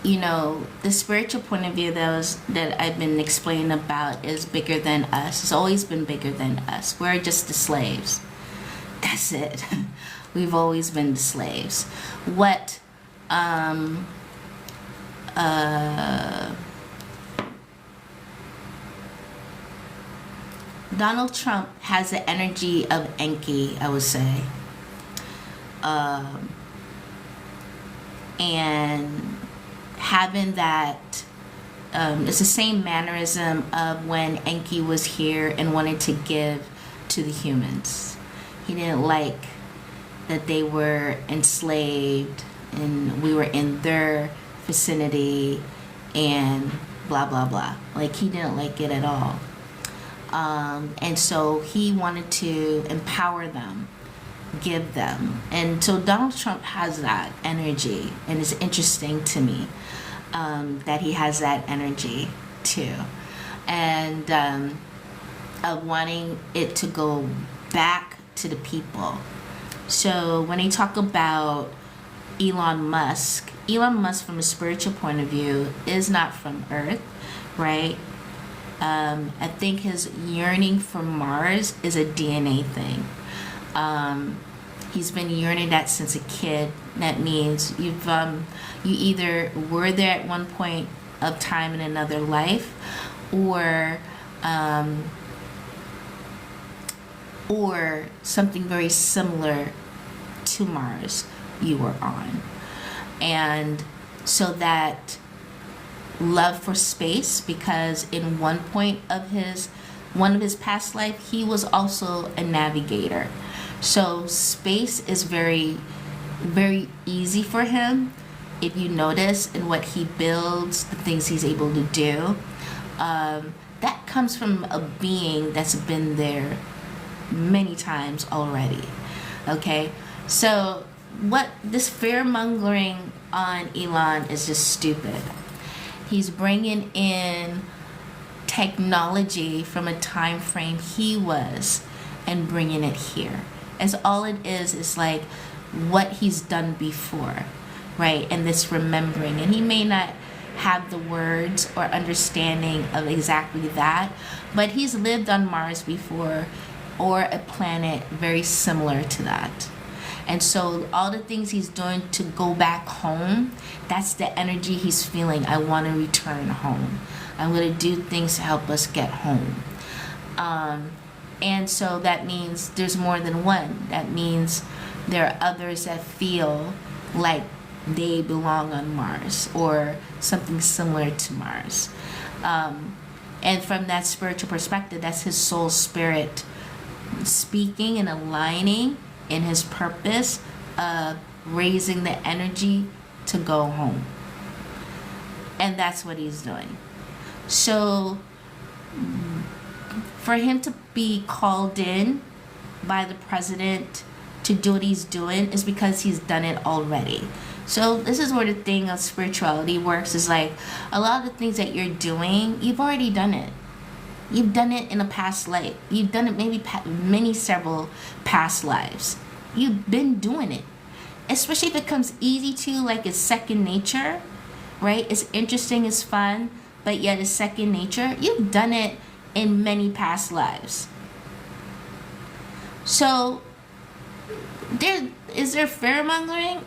you know, the spiritual point of view that I've been explaining about is bigger than us. It's always been bigger than us. We're just the slaves. That's it. We've always been the slaves. What Donald Trump has the energy of Enki, I would say. And having that, it's the same mannerism of when Enki was here and wanted to give to the humans. He didn't like that they were enslaved and we were in their vicinity and blah, blah, blah. Like, he didn't like it at all. And so he wanted to empower them, give them. And so Donald Trump has that energy, and it's interesting to me that he has that energy too, and of wanting it to go back to the people. So when they talk about Elon Musk from a spiritual point of view is not from Earth, right? I think his yearning for Mars is a DNA thing. He's been yearning that since a kid. That means you either were there at one point of time in another life, or something very similar to Mars you were on. And so that love for space, because in one of his past life he was also a navigator. So space is very, very easy for him. If you notice in what he builds, the things he's able to do, that comes from a being that's been there many times already. Okay, so what this fear mongering on Elon is just stupid. He's bringing in technology from a time frame he was and bringing it here. As all it is like what he's done before, right? And this remembering. And he may not have the words or understanding of exactly that, but he's lived on Mars before. or a planet very similar to that. And so all the things he's doing to go back home, that's the energy he's feeling. I want to return home. I'm going to do things to help us get home. And so that means there's more than one. That means there are others that feel like they belong on Mars or something similar to Mars. And from that spiritual perspective, that's his soul spirit speaking and aligning in his purpose of raising the energy to go home. And that's what he's doing. So for him to be called in by the president to do what he's doing is because he's done it already. So this is where the thing of spirituality works, is like a lot of the things that you're doing, you've already done it. You've done it in a past life. You've done it maybe several past lives. You've been doing it. Especially if it comes easy to you, like it's second nature, right? It's interesting, it's fun, but yet it's second nature. You've done it in many past lives. So is there fear-mongering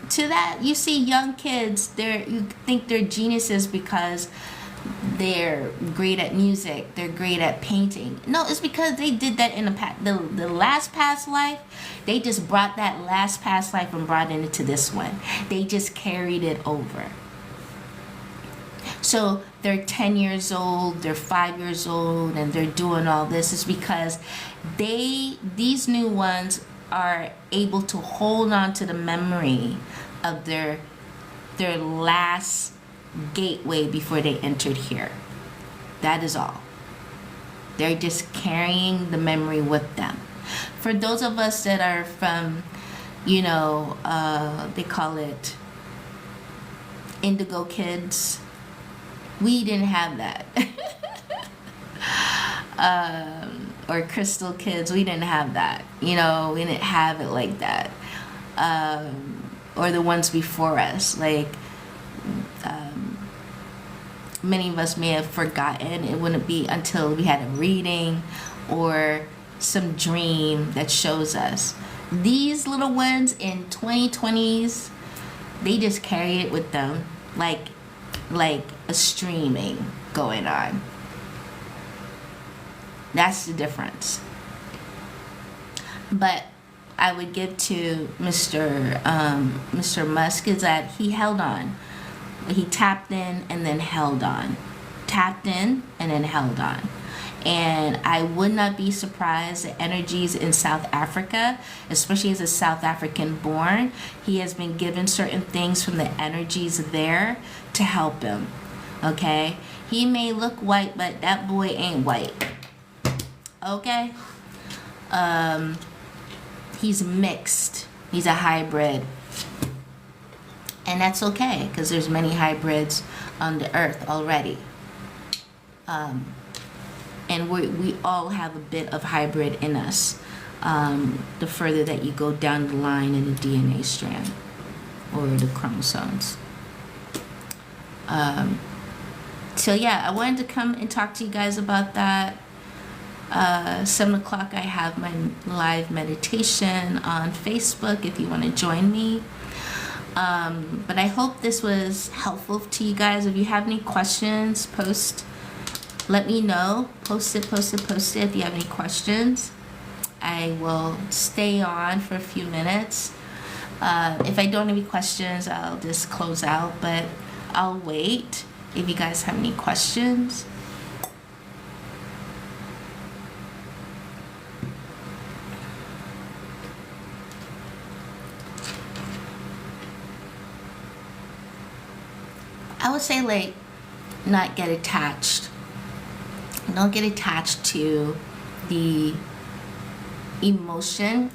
to that? You see young kids, you think they're geniuses because they're great at music, they're great at painting. No, it's because they did that in the last past life. They just brought that last past life and brought it into this one. They just carried it over. So they're 10 years old, they're 5 years old, and they're doing all this. Is because these new ones are able to hold on to the memory of their last gateway before they entered here. That is all. They're just carrying the memory with them. For those of us that are from, they call it indigo kids, we didn't have that. Or crystal kids, we didn't have that. We didn't have it like that. Or the ones before us, like many of us may have forgotten. It wouldn't be until we had a reading or some dream that shows us. These little ones in 2020s, they just carry it with them like a streaming going on. That's the difference. But I would give to Mr. Musk is that he held on. He tapped in and then held on. Tapped in and then held on. And I would not be surprised the energies in South Africa, especially as a South African born, he has been given certain things from the energies there to help him. Okay? He may look white, but that boy ain't white. Okay? He's mixed. He's a hybrid. And that's okay, because there's many hybrids on the earth already. And we all have a bit of hybrid in us. The further that you go down the line in the DNA strand or the chromosomes. So yeah, I wanted to come and talk to you guys about that. 7 o'clock I have my live meditation on Facebook if you want to join me. But I hope this was helpful to you guys. If you have any questions, let me know. Post it if you have any questions. I will stay on for a few minutes. If I don't have any questions, I'll just close out, but I'll wait if you guys have any questions. I would say not get attached. Don't get attached to the emotion,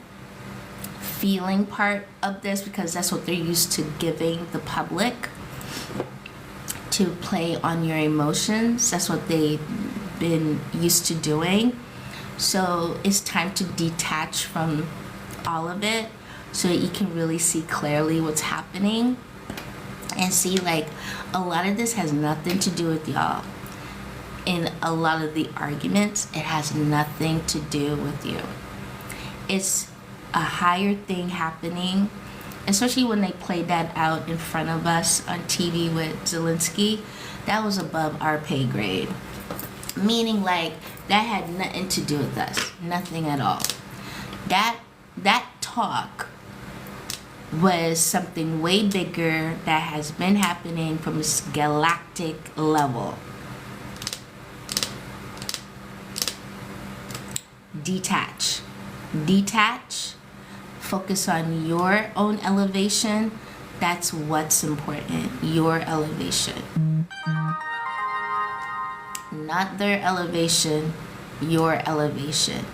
feeling part of this, because that's what they're used to giving the public, to play on your emotions. That's what they've been used to doing. So it's time to detach from all of it so that you can really see clearly what's happening and see a lot of this has nothing to do with y'all. in a lot of the arguments, it has nothing to do with you. It's a higher thing happening, especially when they played that out in front of us on TV with Zelensky. That was above our pay grade. Meaning, like, that had nothing to do with us. Nothing at all. That talk was something way bigger that has been happening from this galactic level. Detach. Detach. Focus on your own elevation. That's what's important. Your elevation. Not their elevation. Your elevation.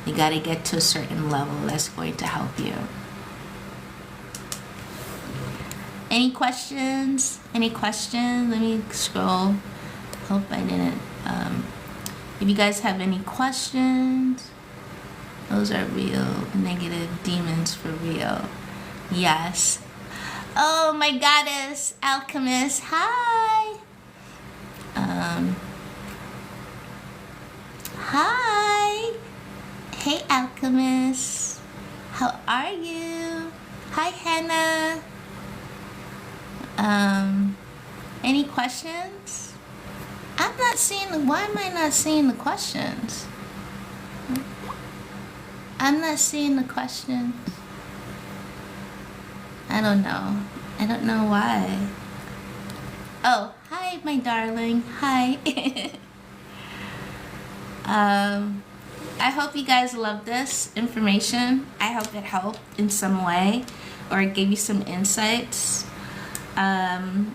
You got to get to a certain level that's going to help you. Any questions? Any questions? Let me scroll. Hope I didn't. If you guys have any questions, those are real. Negative demons for real. Yes. Oh, my goddess, alchemist. Hi. Hi. Hey, alchemist. How are you? Hi, Hannah. Any questions? I'm not seeing. Why am I not seeing the questions? I'm not seeing the questions. I don't know. I don't know why. Oh, hi, my darling. Hi. I hope you guys love this information. I hope it helped in some way or it gave you some insights.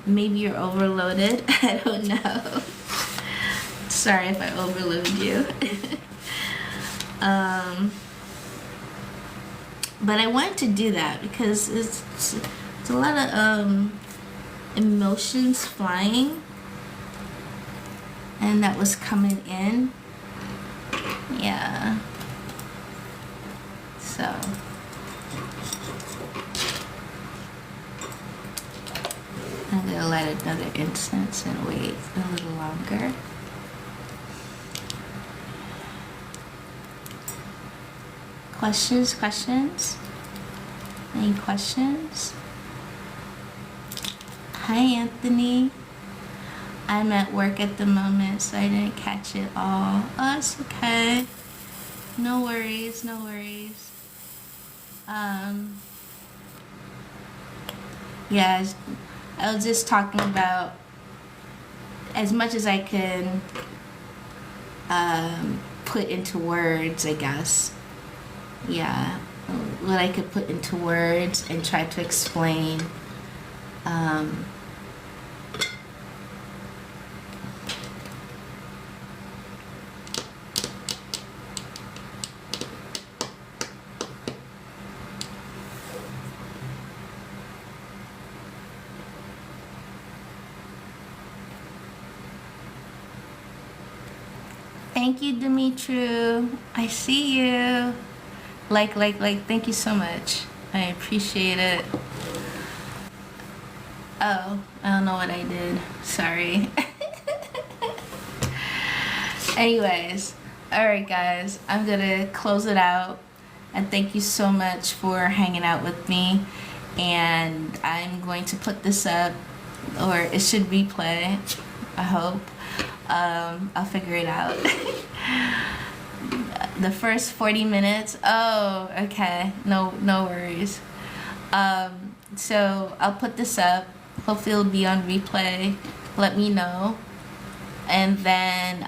Maybe you're overloaded. I don't know. Sorry if I overload you. But I wanted to do that because it's a lot of emotions flying, and that was coming in. Yeah. So I'm gonna light another incense and wait a little longer. Questions? Any questions? Hi, Anthony. I'm at work at the moment, so I didn't catch it all. Oh, it's okay. No worries, no worries. Yeah, I was just talking about as much as I can put into words, I guess. Yeah, what I could put into words and try to explain. Thank you, Dimitru. I see you. Like, thank you so much. I appreciate it. Oh, I don't know what I did. Sorry. Anyways, alright guys, I'm gonna close it out. And thank you so much for hanging out with me. And I'm going to put this up, or it should replay, I hope. I'll figure it out. The first 40 minutes. Oh, okay. No worries. So I'll put this up. Hopefully it'll be on replay. Let me know. And then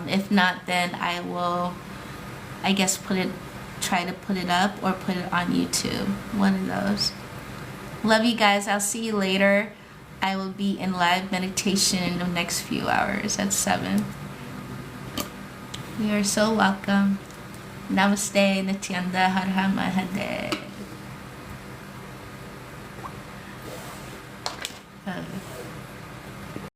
if not, then I will, I guess, try to put it up or put it on YouTube. One of those. Love you guys. I'll see you later. I will be in live meditation in the next few hours at 7. You are so welcome. Namaste, Nityanda Har Har Mahade.